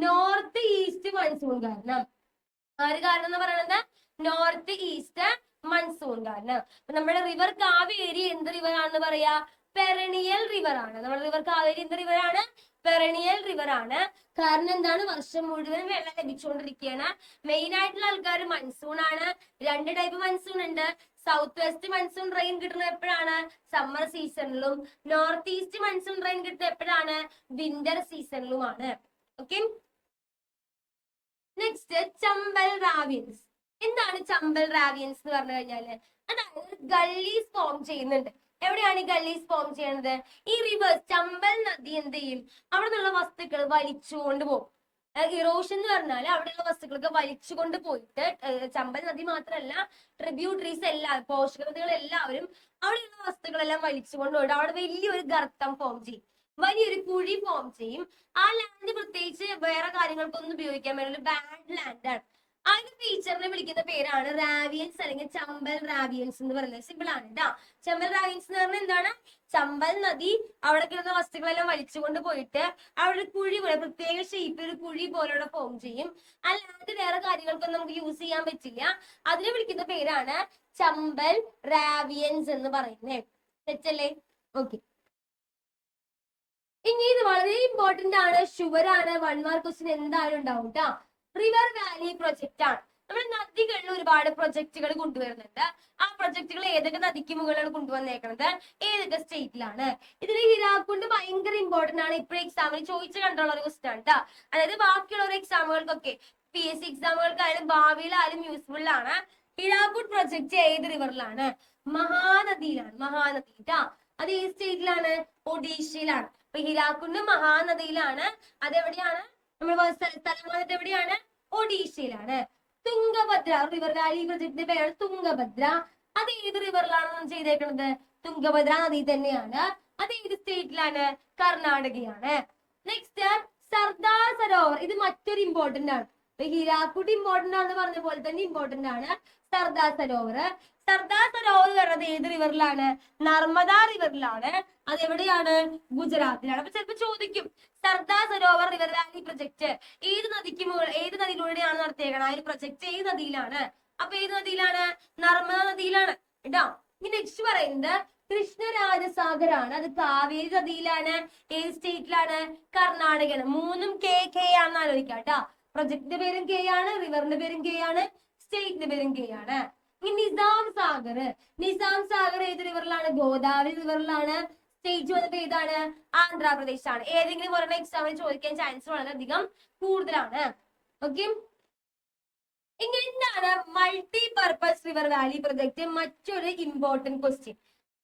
A: നോർത്ത് ഈസ്റ്റ് മൺസൂൺ കാരണം. ആര് കാരണം എന്ന് പറയുന്നത്? നോർത്ത് ഈസ്റ്റ് മൺസൂൺ കാരണം. അപ്പൊ നമ്മുടെ റിവർ കാവേരി എന്ത് റിവർ ആണെന്ന് പറയാ? പെരണിയൽ റിവർ ആണ്. നമ്മുടെ റിവർ കാവേരി എന്ത് റിവർ ആണ്? പെരണിയൽ റിവർ ആണ്. കാരണം എന്താണ്? വർഷം മുഴുവൻ വെള്ളം ലഭിച്ചുകൊണ്ടിരിക്കുകയാണ്. മെയിൻ ആയിട്ടുള്ള ആൾക്കാർ മൺസൂൺ ആണ്. 2 ടൈപ്പ് മൺസൂൺ ഉണ്ട്. സൗത്ത് വെസ്റ്റ് മൺസൂൺ റെയിൻ കിട്ടുന്നത് എപ്പോഴാണ്? സമ്മർ സീസണിലും. നോർത്ത് ഈസ്റ്റ് മൺസൂൺ റെയിൻ കിട്ടുന്നത് എപ്പോഴാണ്? വിന്റർ സീസണിലുമാണ്. ഓക്കെ. നെക്സ്റ്റ് ചമ്പൽ റാവിയൻസ്. എന്താണ് ചമ്പൽ റാവിയൻസ് എന്ന് പറഞ്ഞു കഴിഞ്ഞാല്? അതായത് ഗള്ളീസ് ഫോം ചെയ്യുന്നുണ്ട്. എവിടെയാണ് ഈ ഗള്ളീസ് ഫോം ചെയ്യുന്നത്? ഈ റിവേഴ്സ് ചമ്പൽ നദി എന്ത് ചെയ്യും? അവിടെ നിന്നുള്ള വസ്തുക്കൾ വലിച്ചുകൊണ്ട് പോകും. ഇറോഷൻ എന്ന് പറഞ്ഞാൽ അവിടെയുള്ള വസ്തുക്കളൊക്കെ വലിച്ചുകൊണ്ട് പോയിട്ട്, ചമ്പൽ നദി മാത്രമല്ല ട്രിബ്യൂട്ടറീസ് എല്ലാം, പോഷക നദികൾ എല്ലാവരും അവിടെയുള്ള വസ്തുക്കളെല്ലാം വലിച്ചുകൊണ്ട് പോയിട്ട് അവിടെ വലിയൊരു ഗർത്തം ഫോം ചെയ്യും, വലിയൊരു കുഴി ഫോം ചെയ്യും. ആ ലാൻഡ് പ്രത്യേകിച്ച് വേറെ കാര്യങ്ങൾക്കൊന്നും ഉപയോഗിക്കാൻ പറ്റില്ല, ബാഡ് ലാൻഡ് ആണ്. ആ ഒരു ഫീച്ചറിനെ വിളിക്കുന്ന പേരാണ് റാവിയൻസ് അല്ലെങ്കിൽ ചമ്പൽ റാവിയൻസ് എന്ന് പറയുന്നത്. സിമ്പിൾ ആണ് കേട്ടോ. ചമ്പൽ റാവിയൻസ് എന്ന് പറഞ്ഞാൽ എന്താണ്? ചമ്പൽ നദി അവിടെ കിടന്ന വസ്തുക്കളെല്ലാം വലിച്ചുകൊണ്ട് പോയിട്ട് അവിടെ ഒരു കുഴി പോലെ, പ്രത്യേക ഷേപ്പിൽ ഒരു കുഴി പോലെ ഫോം ചെയ്യും. അല്ലാതെ വേറെ കാര്യങ്ങൾക്കൊന്നും നമുക്ക് യൂസ് ചെയ്യാൻ പറ്റില്ല. അതിനെ വിളിക്കുന്ന പേരാണ് ചമ്പൽ റാവിയൻസ് എന്ന് പറയുന്നത്. തെറ്റല്ലേ? ഓക്കെ. ഇനി ഇത് വളരെ ഇമ്പോർട്ടന്റ് ആണ്, ഷുവർ ആണ്, 1 മാർക്ക് ക്വസ്റ്റ്യൻ എന്തായാലും ഉണ്ടാവും കേട്ടോ. റിവർ വാലി പ്രൊജക്ട് ആണ്. നമ്മൾ നദികളിൽ ഒരുപാട് പ്രൊജക്ടുകൾ കൊണ്ടുവരുന്നുണ്ട്. ആ പ്രൊജക്ടുകൾ ഏതൊക്കെ നദിക്ക് മുകളിലാണ് കൊണ്ടുവന്നേക്കുന്നത്? ഏതൊക്കെ സ്റ്റേറ്റിലാണ്? ഇതിൽ ഹിരാക്കുണ്ട് ഭയങ്കര ഇമ്പോർട്ടന്റ് ആണ്. ഇപ്പോഴും എക്സാമിന് ചോദിച്ചു കണ്ടുള്ള ഒരു ക്വസ്റ്റ്യൻ ആണ് കേട്ടോ. അതായത് ബാക്കിയുള്ള ഒരു എക്സാമുകൾക്കൊക്കെ, PSC എക്സാമുകൾക്കായാലും ഭാവിയിലായാലും യൂസ്ഫുൾ ആണ്. ഹിരാക്കുഡ് പ്രൊജക്ട് ഏത് റിവറിലാണ്? മഹാനദിയിലാണ്. മഹാനദി ട്ടാ. അത് ഏത് സ്റ്റേറ്റിലാണ്? ഒഡീഷയിലാണ്. അപ്പൊ ഹിരാക്കുണ്ട് മഹാനദിയിലാണ്. അതെവിടെയാണ്? നമ്മൾ സ്ഥലം വന്നിട്ട് എവിടെയാണ്? ഒഡീഷയിലാണ്. തുംഗഭദ്ര റിവർ വാലി പ്രൊജക്ടിന്റെ പേരാണ് തുംഗഭദ്ര. അത് ഏത് റിവറിലാണ് ചെയ്തേക്കുന്നത്? തുംഗഭദ്ര നദി തന്നെയാണ്. അത് ഏത് സ്റ്റേറ്റിലാണ്? കർണാടകയാണ്. നെക്സ്റ്റ് സർദാർ സരോവർ. ഇത് മറ്റൊരു ഇമ്പോർട്ടന്റ് ആണ്. ഹിരാക്കുഡ് ഇമ്പോർട്ടന്റ് ആണെന്ന് പറഞ്ഞ പോലെ തന്നെ ഇമ്പോർട്ടന്റ് ആണ് സർദാർ സരോവർ. സർദാർ സരോവർ വരുന്നത് ഏത് റിവറിലാണ്? നർമ്മദ റിവറിലാണ്. അതെവിടെയാണ്? ഗുജറാത്തിലാണ്. അപ്പൊ ചിലപ്പോ ചോദിക്കും, Sardar Sarovar river Valley project ഏത് നദിക്ക് ഏത് നദിയിലൂടെയാണ് നടത്തിയേക്കണം? ആ ഒരു പ്രൊജക്ട് ഏത് നദിയിലാണ്? അപ്പൊ ഏത് നദിയിലാണ്? നർമ്മദ നദിയിലാണ് കേട്ടോ. ഇനി നെക്സ്റ്റ് പറയുന്നത് കൃഷ്ണരാജസാഗർ ആണ്. അത് കാവേരി നദിയിലാണ്. ഏത് സ്റ്റേറ്റിലാണ്? കർണാടകയാണ്. 3ഉം കെ ആണെന്ന് ആലോചിക്കാം കേട്ടോ. പ്രൊജക്ടിന്റെ പേരും കെ ആണ്, റിവറിന്റെ പേരും കെ ആണ്, സ്റ്റേറ്റിന്റെ പേരും കെ ആണ്. നിസാം സാഗർ. നിസാം സാഗർ ഏത് റിവറിലാണ്? ഗോദാവരി റിവറിലാണ്. സ്റ്റേറ്റ് വന്നിട്ട് ഏതാണ്? ആന്ധ്രാപ്രദേശ് ആണ്. ഏതെങ്കിലും ഒരെണ്ണം എക്സാമിന് ചോദിക്കാൻ ചാൻസ് വളരെയധികം കൂടുതലാണ്. ഓക്കെ. ഇനി എന്താണ് multi purpose river Valley project? മറ്റൊരു ഇമ്പോർട്ടന്റ് ക്വസ്റ്റ്യൻ.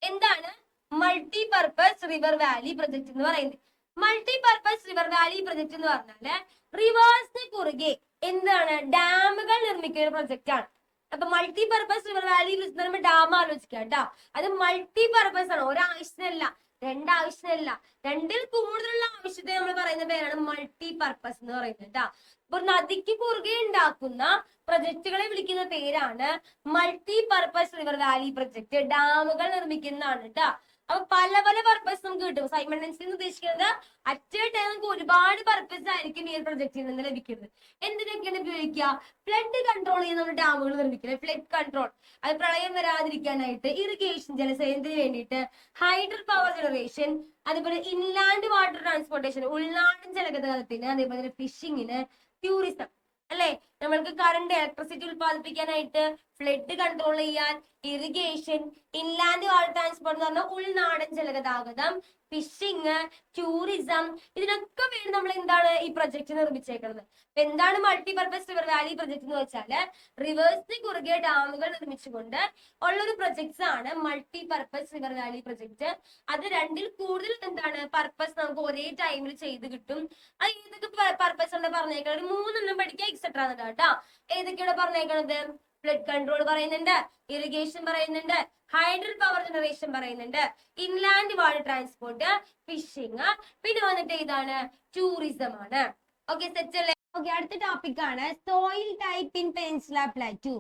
A: എന്താണ് multi purpose river Valley project എന്ന് പറയുന്നത്? Multi purpose river Valley project എന്ന് പറഞ്ഞാല് റിവേഴ്സിന് കുറുകെ എന്താണ്? ഡാമുകൾ നിർമ്മിക്കുന്ന പ്രൊജക്ട് ആണ്. അപ്പൊ മൾട്ടി പർപ്പസ് റിവർ വാലി പറയുമ്പോൾ ഡാം ആലോചിക്കാം കേട്ടോ. അത് മൾട്ടി പർപ്പസ് ആണ്. ഒരാവശ്യത്തിനല്ല, 2 ആവശ്യത്തിനല്ല, 2ൽ കൂടുതലുള്ള ആവശ്യത്തെ നമ്മൾ പറയുന്ന പേരാണ് മൾട്ടി പർപ്പസ് എന്ന് പറയുന്നത് കേട്ടോ. അപ്പൊ നദിക്ക് കുറുകെ ഉണ്ടാക്കുന്ന പ്രൊജക്ടുകളെ വിളിക്കുന്ന പേരാണ് multi purpose river Valley project. ഡാമുകൾ നിർമ്മിക്കുന്നതാണ് കേട്ടോ. അപ്പൊ പല പല പർപ്പസ് നമുക്ക് കിട്ടും. സൈമൾട്ടേനിയസ്ലി എന്ന് ഉദ്ദേശിക്കുന്നത് അറ്റ് എ ടൈം നമുക്ക് ഒരുപാട് പർപ്പസ് ആയിരിക്കും ഈ ഒരു പ്രൊജക്റ്റിൽ നിന്ന് ലഭിക്കുന്നത്. എന്തിനൊക്കെയാണ് ഉപയോഗിക്കുക? ഫ്ലഡ് കൺട്രോൾ ചെയ്യുന്ന നമ്മൾ ഡാമുകൾ നിർമ്മിക്കുന്നത്. ഫ്ലഡ് കൺട്രോൾ, അത് പ്രളയം വരാതിരിക്കാനായിട്ട്, ഇറിഗേഷൻ ജലസേചനത്തിന് വേണ്ടിയിട്ട്, ഹൈഡ്രൽ പവർ ജനറേഷൻ, അതേപോലെ ഇൻലാൻഡ് വാട്ടർ ട്രാൻസ്പോർട്ടേഷൻ, ഉൾനാടൻ ജലഗതാഗതത്തിന്, അതേപോലെ തന്നെ ഫിഷിങ്ങിന്, ടൂറിസം അല്ലെ, നമ്മൾക്ക് കറണ്ട് ഇലക്ട്രിസിറ്റി ഉത്പാദിപ്പിക്കാനായിട്ട്, ഫ്ലഡ് കൺട്രോൾ ചെയ്യാൻ, ഇറിഗേഷൻ, ഇൻലാൻഡ് വാട്ടർ ട്രാൻസ്പോർട്ട് എന്ന് പറഞ്ഞാൽ ഉൾനാടൻ ജലഗതാഗതം, ഫിഷിങ്, ടൂറിസം, ഇതിനൊക്കെ വേണ്ടി നമ്മൾ എന്താണ് ഈ പ്രൊജക്ട് നിർമ്മിച്ചേക്കുന്നത്. അപ്പൊ എന്താണ് multi purpose river Valley project എന്ന് വെച്ചാല് റിവേഴ്സിന് കുറുകെ ഡാമുകൾ നിർമ്മിച്ചുകൊണ്ട് ഉള്ളൊരു പ്രൊജക്ട്സ് ആണ് multi purpose river Valley project. അത് 2ൽ കൂടുതൽ എന്താണ് പർപ്പസ് നമുക്ക് ഒരേ ടൈമിൽ ചെയ്ത് കിട്ടും. അത് ഏതൊക്കെ പർപ്പസ് ആണ് പറഞ്ഞേക്കുന്നത്? 3 പഠിക്കുക എക്സെട്രാ കേട്ടോ. ഏതൊക്കെയാണ് പറഞ്ഞേക്കുന്നത്? ഫ്ലഡ് കൺട്രോൾ പറയുന്നുണ്ട്, ഇറിഗേഷൻ പറയുന്നുണ്ട്, ഹൈഡ്രൽ പവർ ജനറേഷൻ പറയുന്നുണ്ട്, ഇൻലാൻഡ് വാട്ടർ ട്രാൻസ്പോർട്ട്, ഫിഷിംഗ്, പിന്നെ വന്നിട്ട് ഇതാണ് ടൂറിസം ആണ്. ഓക്കെ, സെറ്റ് അല്ലേ? ഓക്കെ, അടുത്ത ടോപ്പിക് ആണ് soil type in peninsula plateau.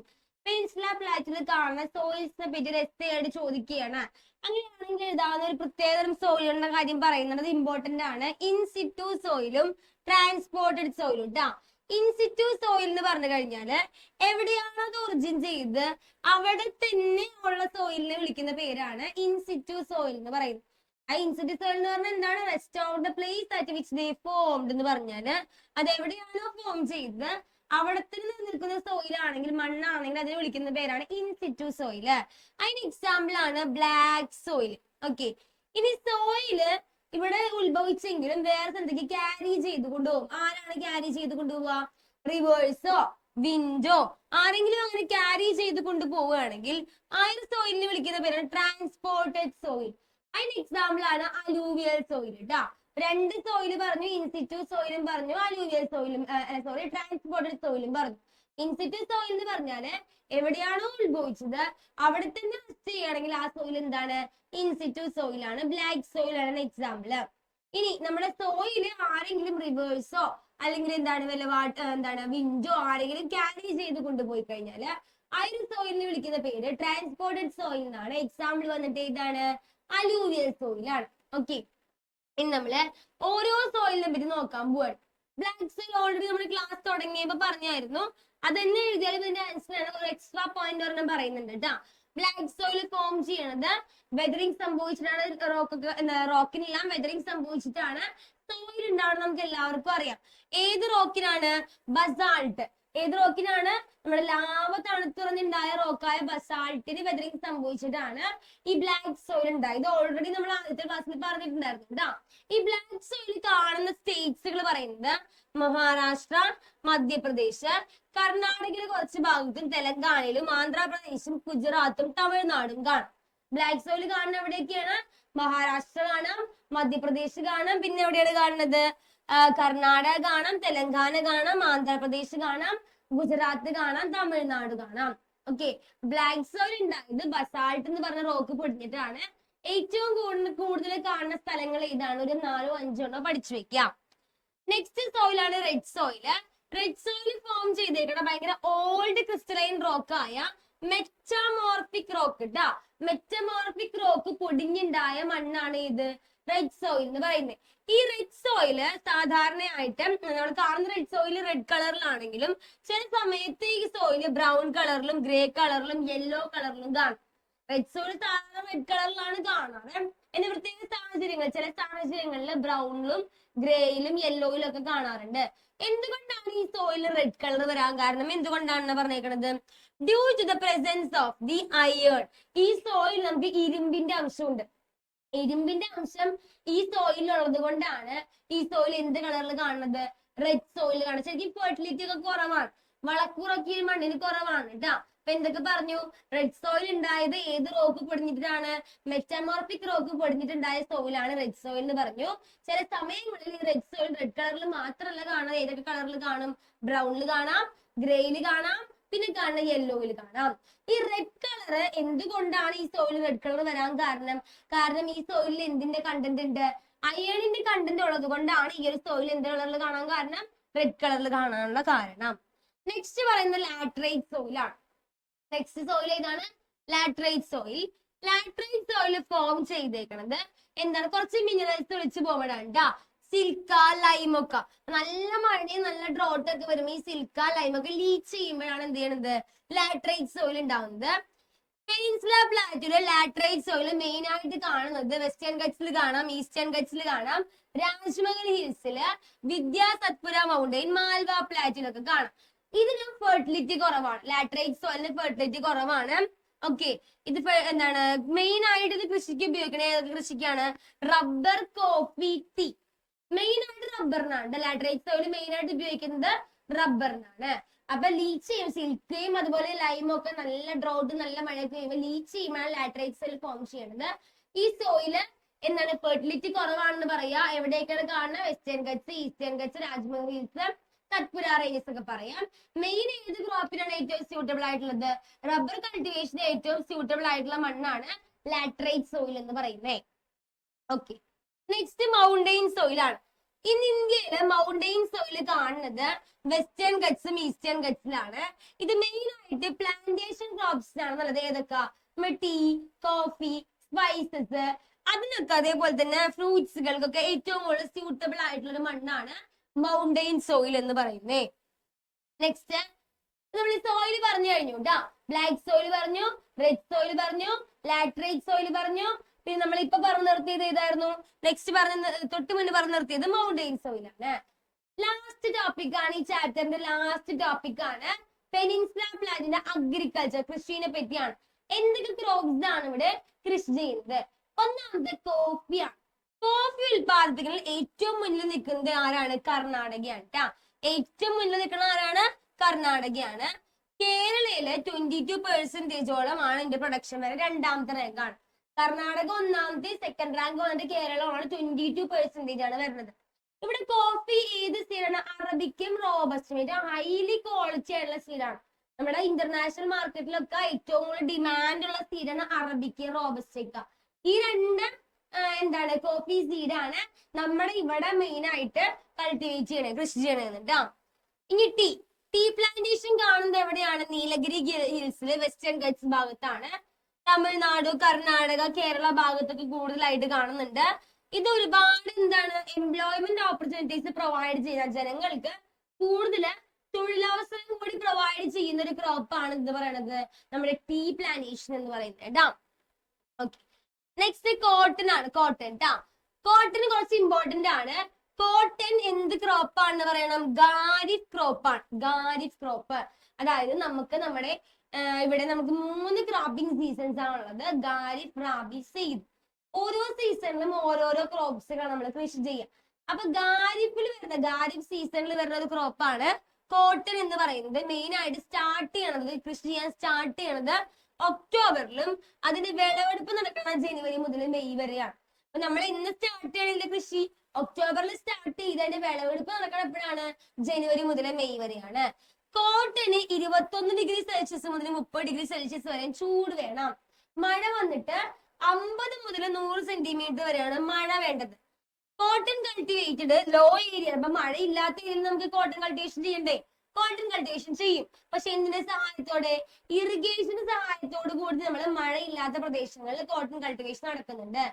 A: Peninsula പ്ലാറ്റുവിൽ കാണുന്ന സോയിൽസിനെ പറ്റി ഒരു എസ്സേ ആയിട്ട് ചോദിക്കുകയാണ്. അങ്ങനെയാണെങ്കിൽ എഴുതാവുന്ന ഒരു പ്രത്യേകതരം സോയിലുകളുടെ കാര്യം പറയുന്നത് ഇമ്പോർട്ടന്റ് ആണ്. ഇൻസിറ്റു സോയിലും ട്രാൻസ്പോർട്ടഡ് സോയിലും ട്ടാ. ഇൻസിറ്റു സോയിൽ എന്ന് പറഞ്ഞു കഴിഞ്ഞാല് എവിടെയാണോ അത് ഒറിജിൻ ചെയ്ത് അവിടെ തന്നെ ഉള്ള സോയിലിനെ വിളിക്കുന്ന പേരാണ് ഇൻസിറ്റു സോയിൽ എന്ന് പറയുന്നത്. ആ ഇൻസിറ്റു സോയിൽ എന്ന് പറഞ്ഞാൽ എന്താണ്? Rest of the place at which they formed എന്ന് പറഞ്ഞാല് അത് എവിടെയാണോ ഫോം ചെയ്ത് അവിടെ തന്നെ നിൽക്കുന്ന സോയിൽ ആണെങ്കിൽ, മണ്ണാണെങ്കിൽ അതിനെ വിളിക്കുന്ന പേരാണ് ഇൻസിറ്റു സോയില്. അതിന് എക്സാമ്പിൾ ആണ് ബ്ലാക്ക് സോയിൽ. ഓക്കെ, ഇനി സോയില് ഇവിടെ ഉത്ഭവിച്ചെങ്കിലും വേറെ എന്തൊക്കെ ക്യാരി ചെയ്ത് കൊണ്ടുപോകും. ആരാണ് ക്യാരി ചെയ്ത് കൊണ്ടുപോവുക? റിവേഴ്സോ വിൻഡോ ആരെങ്കിലും അങ്ങനെ ക്യാരി ചെയ്ത് കൊണ്ടുപോവുകയാണെങ്കിൽ ആ ഒരു സോയിലിനെ വിളിക്കുന്ന പേരാണ് ട്രാൻസ്പോർട്ടഡ് സോയിൽ. അതിന് എക്സാമ്പിൾ ആണ് അലൂവിയൽ സോയിൽ ട്ടാ. രണ്ട് സോയിൽ പറഞ്ഞു, ഇൻസിറ്റു സോയിലും പറഞ്ഞു, അലൂവിയൽ സോയിലും സോറി ട്രാൻസ്പോർട്ടഡ് സോയിലും പറഞ്ഞു. ഇൻസിറ്റു സോയിൽ എന്ന് പറഞ്ഞാല് എവിടെയാണോ ഉത്ഭവിച്ചത് അവിടെ തന്നെ റെസ്റ്റ് ചെയ്യുകയാണെങ്കിൽ ആ സോയിൽ എന്താണ്? ഇൻസിറ്റു സോയിലാണ്. ബ്ലാക്ക് സോയിലാണ് എക്സാമ്പിള്. ഇനി നമ്മുടെ സോയില് ആരെങ്കിലും റിവേഴ്സോ അല്ലെങ്കിൽ എന്താണ് വല്ല വിൻഡോ ആരെങ്കിലും ക്യാരി ചെയ്ത് കൊണ്ടുപോയി കഴിഞ്ഞാല് ആ ഒരു സോയിലിനെ വിളിക്കുന്ന പേര് ട്രാൻസ്പോർട്ടഡ് സോയിൽ എന്നാണ്. എക്സാമ്പിൾ വന്നിട്ട് ഇതാണ് അലൂവിയൽ സോയിലാണ്. ഓക്കെ, ഇനി നമ്മള് ഓരോ സോയിലിനെ പറ്റി നോക്കാൻ പോവാണ്. ബ്ലാക്ക് സോയിൽ ഓൾറെഡി നമ്മൾ ക്ലാസ് തുടങ്ങിയപ്പോ പറഞ്ഞായിരുന്നു. അത് തന്നെ എഴുതിയാലും ഇതിന്റെ ആൻസർ ആണ്. ഒരു എക്സ്ട്രാ പോയിന്റ് ഒരെണ്ണം പറയുന്നുണ്ട് കേട്ടാ. ബ്ലാക്ക് സോയിൽ ഫോം ചെയ്യണത് വെതറിങ് സംഭവിച്ചിട്ടാണ്. റോക്കിനെല്ലാം വെതറിങ് സംഭവിച്ചിട്ടാണ് സോയിൽ ഉണ്ടാവണം. നമുക്ക് എല്ലാവർക്കും അറിയാം. ഏത് റോക്കിനാണ്? ബസാൾട്ട്. ഏത് റോക്കിനാണ്? നമ്മുടെ ലാവ തണുത്തുറഞ്ഞുണ്ടായ റോക്കായ ബസാൾട്ടിന് വെതറിങ് സംഭവിച്ചിട്ടാണ് ഈ ബ്ലാക്ക് സോയിൽ ഉണ്ടായത്. ഓൾറെഡി നമ്മൾ ആദ്യത്തെ ക്ലാസ്സിൽ പറഞ്ഞിട്ടുണ്ടായിരുന്നു കേട്ടോ. ഈ ബ്ലാക്ക് സോയിൽ കാണുന്ന സ്റ്റേറ്റ്സുകൾ പറയുന്നത് മഹാരാഷ്ട്ര, മധ്യപ്രദേശ്, കർണാടകയിലെ കുറച്ച് ഭാഗത്തും തെലങ്കാനയിലും ആന്ധ്രാപ്രദേശും ഗുജറാത്തും തമിഴ്നാടും കാണാം. ബ്ലാക്ക് സോയിൽ കാണുന്ന എവിടെയൊക്കെയാണ്? മഹാരാഷ്ട്ര കാണാം, മധ്യപ്രദേശ് കാണാം, പിന്നെ എവിടെയാണ് കാണുന്നത്? കർണാടക കാണാം, തെലങ്കാന കാണാം, ആന്ധ്രാപ്രദേശ് കാണാം, ഗുജറാത്ത് കാണാം, തമിഴ്നാട് കാണാം. ഓക്കെ, ബ്ലാക്ക് സോയിൽ ഉണ്ടായത് ബസാൾട്ട് എന്ന് പറഞ്ഞ റോക്ക് പൊടിഞ്ഞിട്ടാണ്. ഏറ്റവും കൂടുതൽ കാണുന്ന സ്ഥലങ്ങൾ ഇതാണ്. ഒരു 4-5 പഠിച്ചു വെക്കാം. നെക്സ്റ്റ് സോയിൽ ആണ് red soil. Red soil form ചെയ്തേക്കണ ഭയങ്കര ഓൾഡ് ക്രിസ്റ്റലൈൻ റോക്കായ മെറ്റമോർഫിക് റോക്ക് ട്ടാ. മെറ്റമോർഫിക് റോക്ക് പൊടിഞ്ഞുണ്ടായ മണ്ണാണ് ഇത് റെഡ് സോയിൽ എന്ന് പറയുന്നത്. ഈ റെഡ് സോയില് സാധാരണയായിട്ട് നമ്മൾ കാണുന്ന റെഡ് സോയിൽ റെഡ് കളറിലാണെങ്കിലും ചില സമയത്ത് ഈ സോയില് ബ്രൗൺ കളറിലും ഗ്രേ കളറിലും യെല്ലോ കളറിലും കാണും. റെഡ് സോയിൽ സാധാരണ റെഡ് കളറിലാണ് കാണാറ്. എന്റെ പ്രത്യേക സാഹചര്യങ്ങൾ, ചില സാഹചര്യങ്ങളിൽ ബ്രൗണിലും ഗ്രേയിലും യെല്ലോയിലും ഒക്കെ കാണാറുണ്ട്. എന്തുകൊണ്ടാണ് ഈ സോയിൽ റെഡ് കളർ വരാൻ കാരണം? എന്തുകൊണ്ടാണ് പറഞ്ഞേക്കണത്? Due to the presence of the iron. ഈ സോയിൽ നമുക്ക് ഇരുമ്പിന്റെ അംശമുണ്ട്. ഇരുമ്പിന്റെ അംശം ഈ സോയിലിൽ ഉള്ളത് കൊണ്ടാണ് ഈ സോയിൽ എന്ത് കളറിൽ കാണുന്നത്? റെഡ് സോയിൽ കാണുന്നത്. ശരിക്കും ഫെർട്ടിലിറ്റി ഒക്കെ കുറവാണ്, വളക്കൂറൊക്കെ ഈ മണ്ണിന് കുറവാണ് കേട്ടാ. അപ്പൊ എന്തൊക്കെ പറഞ്ഞു? റെഡ് സോയിൽ ഉണ്ടായത് ഏത് റോക്ക് പൊടിഞ്ഞിട്ടാണ്? മെറ്റമോർഫിക് റോക്ക് പൊടിഞ്ഞിട്ടുണ്ടായ സോയിലാണ് റെഡ് സോയിൽ എന്ന് പറഞ്ഞു. ചില സമയങ്ങളിൽ ഈ റെഡ് സോയിൽ റെഡ് കളറിൽ മാത്രമല്ല കാണാം. ഏതൊക്കെ കളറിൽ കാണും? ബ്രൗണിൽ കാണാം, ഗ്രേയിൽ കാണാം, പിന്നെ കാണുന്ന യെല്ലോയിൽ കാണാം. ഈ റെഡ് കളർ എന്തുകൊണ്ടാണ് ഈ സോയിൽ റെഡ് കളർ വരാൻ കാരണം? കാരണം ഈ സോയിലിൽ എന്തിന്റെ കണ്ടന്റ് ഉണ്ട്? അയേണിന്റെ കണ്ടന്റ് ഉള്ളത് കൊണ്ടാണ് ഈ ഒരു സോയിൽ എന്ത് കളറിൽ കാണാൻ കാരണം? റെഡ് കളറിൽ കാണാനുള്ള കാരണം. നെക്സ്റ്റ് പറയുന്നത് ലാറ്ററൈറ്റ് സോയിൽ ആണ്. നെക്സ്റ്റ് സോയിൽ ഏതാണ്? Laterite soil. Laterite soil form ചെയ്തേക്കണത് എന്താണ്? കുറച്ച് മിനറൽസ് ഒളിച്ചു പോകണ സിൽക്ക, ലൈമൊക്കെ. നല്ല മഴയും നല്ല ഡ്രോട്ട് ഒക്കെ വരുമ്പോൾ ഈ സിൽക്ക, ലൈമൊക്കെ ലീച്ച് ചെയ്യുമ്പോഴാണ് എന്ത് ചെയ്യണത്? ലാറ്ററൈറ്റ് സോയിൽ ഉണ്ടാവുന്നത്. പെനിൻസുല പ്ലാറ്റൂല് ലാറ്ററൈറ്റ് സോയിൽ മെയിൻ ആയിട്ട് കാണുന്നത് വെസ്റ്റേൺ ഗട്ട്സിൽ കാണാം, ഈസ്റ്റേൺ ഗട്ട്സിൽ കാണാം, രാജ്മഹൽ ഹിൽസില്, വിദ്യാസത്പുര മൗണ്ടൈൻ, മാൽവ പ്ലാറ്റിലൊക്കെ കാണാം. ഇതിന് ഫെർട്ടിലിറ്റി കുറവാണ്. ലാറ്ററൈറ്റ് സോയിലിന് ഫെർട്ടിലിറ്റി കുറവാണ്. ഓക്കെ, ഇത് എന്താണ് മെയിൻ ആയിട്ട് ഇത് കൃഷിക്ക് ഉപയോഗിക്കണേ? ഏതൊക്കെ കൃഷിക്കാണ്? Rubber, coffee, tea. മെയിൻ ആയിട്ട് റബ്ബറിനാണ്. ലാറ്ററൈറ്റ് സോയിൽ മെയിൻ ആയിട്ട് ഉപയോഗിക്കുന്നത് റബ്ബറിനാണ്. അപ്പൊ ലീച്ച് ചെയ്യും. സിൽക്കയും അതുപോലെ ലൈമും ഒക്കെ നല്ല ഡ്രോട്ട് നല്ല മഴയൊക്കെ ചെയ്യുമ്പോൾ ലീച്ച് ചെയ്യുമ്പോഴാണ് ലാറ്ററൈറ്റ് സോയിൽ ഫോം ചെയ്യണത്. ഈ സോയില് എന്താണ്? ഫെർട്ടിലിറ്റി കുറവാണെന്ന് പറയാ. എവിടെയൊക്കെയാണ് കാണുന്നത്? Western Ghats, Eastern Ghats, Rajmahal hills, Satpura range ഒക്കെ പറയാം. മെയിൻ ഏത് ക്രോപ്പിനാണ് ഏറ്റവും സ്യൂട്ടബിൾ ആയിട്ടുള്ളത്? റബ്ബർ കൾട്ടിവേഷന് ഏറ്റവും സ്യൂട്ടബിൾ ആയിട്ടുള്ള മണ്ണാണ് ലാറ്ററൈറ്റ് സോയിൽ എന്ന് പറയുന്നത്. ഓക്കെ, നെക്സ്റ്റ് മൗണ്ടെയിൻ സോയിൽ ആണ്. ഇന്ന് ഇന്ത്യയില് മൗണ്ടെയിൻ സോയിൽ കാണുന്നത് വെസ്റ്റേൺ ഗട്ട്സും ഈസ്റ്റേൺ ഗട്ട്സിലാണ്. ഇത് മെയിൻ ആയിട്ട് പ്ലാന്റേഷൻ ക്രോപ്സിനാണെന്നുള്ളത്. ഏതൊക്കെ? ടീ, കോഫി, സ്പൈസസ്, അതിനൊക്കെ അതേപോലെ തന്നെ ഫ്രൂട്ട്സുകൾക്കൊക്കെ ഏറ്റവും കൂടുതൽ സ്യൂട്ടബിൾ ആയിട്ടുള്ള ഒരു മണ്ണാണ് മൗണ്ടെയിൻ സോയിൽ എന്ന് പറയുന്നേ. നെക്സ്റ്റ് നമ്മൾ സോയിൽ പറഞ്ഞു കഴിഞ്ഞു കേട്ടോ. ബ്ലാക്ക് സോയിൽ പറഞ്ഞു, റെഡ് സോയിൽ പറഞ്ഞു, ലാറ്ററൈറ്റ് സോയിൽ പറഞ്ഞു. പിന്നെ നമ്മൾ ഇപ്പൊ പറഞ്ഞു നിർത്തിയത് ഏതായിരുന്നു? നെക്സ്റ്റ് തൊട്ട് മുന്നേ പറഞ്ഞു നിർത്തിയത് മൗണ്ടെയിൻ സോയിൽ ആണ്. ലാസ്റ്റ് ടോപ്പിക് ആണ് ഈ ചാപ്റ്ററിന്റെ ലാസ്റ്റ് ടോപ്പിക് ആണ് പെനിൻസുല പ്ലാന്റിന്റെ അഗ്രികൾച്ചർ, കൃഷിനെ പറ്റിയാണ്. എന്തൊക്കെ ക്രോപ്സ് ആണ് ഇവിടെ കൃഷി ചെയ്യുന്നത്? ഒന്നാമത്തെ കോഫിയാണ്. കോഫി ഉൽപാദിപ്പിക്കുന്നതിൽ ഏറ്റവും മുന്നിൽ നിൽക്കുന്നത് ആരാണ്? കർണാടകയാണ് ട്ടാ. ഏറ്റവും മുന്നിൽ നിൽക്കുന്ന ആരാണ്? കർണാടകയാണ്. കേരളയിലെ 22% ആണ് ഇതിന്റെ പ്രൊഡക്ഷൻ വരെ. രണ്ടാമത്തെ റാങ്ക് ആണ്. കർണാടക ഒന്നാമത്തെ, സെക്കൻഡ് റാങ്ക് വന്നിട്ട് കേരളമാണ്. 22% ആണ് വരുന്നത്. ഇവിടെ കോഫി ഏത് സീഡാണ്? അറബിക്കും റോബസ്റ്റും. ഹൈലി ക്വാളിറ്റി ആയിട്ടുള്ള സീഡാണ്. നമ്മുടെ ഇന്റർനാഷണൽ മാർക്കറ്റിലൊക്കെ ഏറ്റവും കൂടുതൽ ഡിമാൻഡ് ഉള്ള സീഡാണ് അറബിക്കും റോബസ്റ്റൊക്കെ. ഈ രണ്ട് എന്താണ് കോഫി സീഡാണ് നമ്മുടെ ഇവിടെ മെയിൻ ആയിട്ട് കൾട്ടിവേറ്റ് ചെയ്യണേ, കൃഷി ചെയ്യണേട്ടാ. ഇനി ടീ പ്ലാന്റേഷൻ കാണുന്നത് എവിടെയാണ്? നീലഗിരി ഹിൽസില് വെസ്റ്റേൺ ഗട്ട്സ് ഭാഗത്താണ്. തമിഴ്നാട്, കർണാടക, കേരള ഭാഗത്തൊക്കെ കൂടുതലായിട്ട് കാണുന്നുണ്ട്. ഇത് ഒരുപാട് എന്താണ് എംപ്ലോയ്മെന്റ് ഓപ്പർച്യൂണിറ്റീസ് പ്രൊവൈഡ് ചെയ്യുന്ന, ജനങ്ങൾക്ക് കൂടുതൽ തൊഴിലവസരം കൂടി പ്രൊവൈഡ് ചെയ്യുന്ന ഒരു ക്രോപ്പാണ് എന്ന് പറയുന്നത് നമ്മുടെ ടീ പ്ലാന്റേഷൻ എന്ന് പറയുന്നത് കേട്ടോ. ഓക്കെ, നെക്സ്റ്റ് കോട്ടൺ ആണ്. കോട്ടൺ ട്ടാ. കോട്ടൺ കുറച്ച് ഇമ്പോർട്ടന്റ് ആണ്. കോട്ടൺ എന്ത് ക്രോപ്പാണെന്ന് പറയണം? ഖാരിഫ് ക്രോപ്പാണ്. ഖാരിഫ് ക്രോപ്പ്, അതായത് നമുക്ക് നമ്മുടെ ഇവിടെ നമുക്ക് 3 ക്രോപ്പിംഗ് സീസൺസ് ആണുള്ളത്. ഖാരിഫ്, റാബി, സെയ്ദ്. ഓരോ സീസണിലും ഓരോരോ ക്രോപ്സുകളാണ് നമ്മൾ കൃഷി ചെയ്യുക. അപ്പൊ ഖാരിഫ് സീസണിൽ വരുന്ന ഒരു ക്രോപ്പാണ് കോട്ടൺ എന്ന് പറയുന്നത്. മെയിൻ ആയിട്ട് സ്റ്റാർട്ട് ചെയ്യണത്, കൃഷി ചെയ്യാൻ സ്റ്റാർട്ട് ചെയ്യണത് ഒക്ടോബറിലും അതിന്റെ വിളവെടുപ്പ് നടക്കുന്നത് ജനുവരി മുതൽ മെയ് വരെയാണ്. അപ്പൊ നമ്മൾ ഇന്ന് സ്റ്റാർട്ട് ചെയ്യണതിന്റെ കൃഷി ഒക്ടോബറിൽ സ്റ്റാർട്ട് ചെയ്ത് അതിന്റെ വിളവെടുപ്പ് നടക്കണം എപ്പോഴാണ്? ജനുവരി മുതൽ മെയ് വരെയാണ്. കോട്ടന് 21°C മുതൽ 30°C വരെ ചൂട് വേണം. മഴ വന്നിട്ട് 50 മുതൽ 100 സെന്റിമീറ്റർ വരെയാണ് മഴ വേണ്ടത്. കോട്ടൺ കൾട്ടിവേറ്റഡ് ലോ ഏരിയ, അപ്പൊ മഴ ഇല്ലാത്ത ഏരിയയിൽ നമുക്ക് കോട്ടൺ കൾട്ടിവേഷൻ ചെയ്യണ്ടേ? കോട്ടൺ കൾട്ടിവേഷൻ ചെയ്യും. പക്ഷെ എന്തിന്റെ സഹായത്തോടെ? ഇറിഗേഷന്റെ സഹായത്തോട് കൂടി നമ്മൾ മഴയില്ലാത്ത പ്രദേശങ്ങളിൽ കോട്ടൺ കൾട്ടിവേഷൻ നടക്കുന്നുണ്ട്.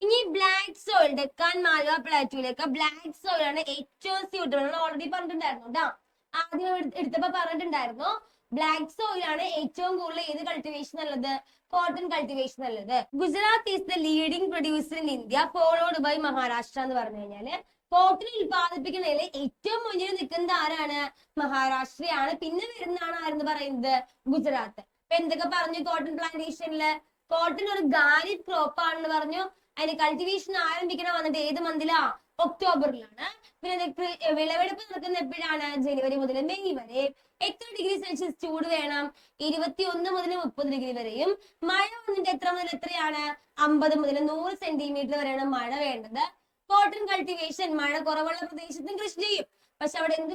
A: ഇനി ബ്ലാക്ക് സോയിൽ, ഡെക്കാൻ മാൽവ പ്ലാറ്റൂയിലേക്ക് ബ്ലാക്ക് സോയിൽ ആണ് ഏറ്റവും സ്യൂട്ടബിൾ. ഓൾറെഡി പറഞ്ഞിട്ടുണ്ടായിരുന്നു കേട്ടോ, ആദ്യം എടുത്തപ്പോ പറഞ്ഞിട്ടുണ്ടായിരുന്നു. ബ്ലാക്ക് സോയിൽ ആണ് ഏറ്റവും കൂടുതൽ ഏത് കൾട്ടിവേഷൻ ഉള്ളത്? കോട്ടൺ കൾട്ടിവേഷൻ ഉള്ളത്. Gujarat is the leading producer in India, followed by Maharashtra എന്ന് പറഞ്ഞു കഴിഞ്ഞാല് കോട്ടൺ ഉൽപ്പാദിപ്പിക്കുന്നതിൽ ഏറ്റവും മുന്നിൽ നിൽക്കുന്നത് ആരാണ്? മഹാരാഷ്ട്രയാണ്. പിന്നെ വരുന്നതാണ് ആരെന്ന് പറയുന്നത്? ഗുജറാത്ത്. അപ്പൊ എന്തൊക്കെ പറഞ്ഞു കോട്ടൺ പ്ലാന്റേഷനില്? കോട്ടൺ ഒരു ഖാരിഫ് ക്രോപ്പ് ആണെന്ന് പറഞ്ഞു. അതിന് കൾട്ടിവേഷൻ ആരംഭിക്കണം വന്നിട്ട് ഏത് മന്തിലാ? ഒക്ടോബറിലാണ്. പിന്നെ വിളവെടുപ്പ് നടക്കുന്ന എപ്പോഴാണ്? ജനുവരി മുതൽ മെയ് വരെ. എത്ര °C ചൂട് വേണം? 21 മുതൽ 30° വരെയും. മഴ വന്നിട്ട് എത്ര മുതൽ എത്രയാണ്? 50 മുതൽ 100 സെന്റിമീറ്റർ വരെയാണ് മഴ വേണ്ടത്. കോട്ടൺ കൾട്ടിവേഷൻ മഴ കുറവുള്ള പ്രദേശത്തും കൃഷി ചെയ്യും. പക്ഷെ അവിടെ എന്ത്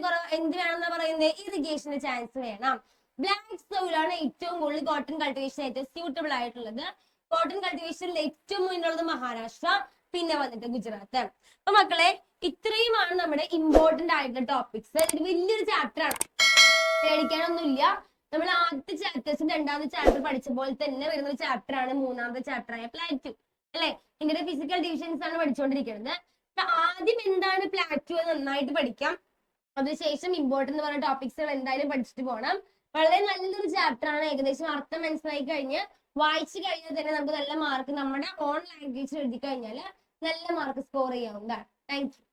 A: വേണമെന്നാ പറയുന്നത്? ഇറിഗേഷന് ചാൻസ് വേണം. ബ്ലാക്ക് സോയിൽ ആണ് ഏറ്റവും കൂടുതൽ കോട്ടൺ കൾട്ടിവേഷൻ ഏറ്റവും സ്യൂട്ടബിൾ ആയിട്ടുള്ളത്. കോട്ടൺ കൾട്ടിവേഷനിൽ ഏറ്റവും മുന്നിലുള്ളത് മഹാരാഷ്ട്ര, പിന്നെ വന്നിട്ട് ഗുജറാത്ത്. അപ്പൊ മക്കളെ, ഇത്രയുമാണ് നമ്മുടെ ഇമ്പോർട്ടന്റ് ആയിട്ടുള്ള ടോപ്പിക്സ്. ഇത് വലിയൊരു ചാപ്റ്റർ ആണ്, പേടിക്കാനൊന്നുമില്ല. നമ്മൾ ആദ്യത്തെ ചാപ്റ്റേഴ്സും രണ്ടാമത്തെ ചാപ്റ്റർ പഠിച്ച പോലെ തന്നെ വരുന്ന ഒരു ചാപ്റ്റർ ആണ് മൂന്നാമത്തെ ചാപ്റ്റർ ആയ പ്ലാറ്റു അല്ലെ. ഇങ്ങനെ ഫിസിക്കൽ ഡിവിഷൻസ് ആണ് പഠിച്ചുകൊണ്ടിരിക്കുന്നത്. അപ്പൊ ആദ്യം എന്താണ് പ്ലാറ്റു എന്ന് നന്നായിട്ട് പഠിക്കാം. അതിനുശേഷം ഇമ്പോർട്ടന്റ് എന്ന് പറയുന്ന ടോപ്പിക്സുകൾ എന്തായാലും പഠിച്ചിട്ട് പോകണം. വളരെ നല്ലൊരു ചാപ്റ്റർ ആണ്. ഏകദേശം അർത്ഥം മനസ്സിലായി കഴിഞ്ഞ് വായിച്ചു കഴിഞ്ഞാൽ തന്നെ നമുക്ക് നല്ല മാർക്ക് നമ്മുടെ ഓൺ ലാംഗ്വേജിൽ എഴുതി കഴിഞ്ഞാൽ നല്ല മാർക്ക് സ്കോർ ചെയ്യാവുന്നതാണ്. Thank you.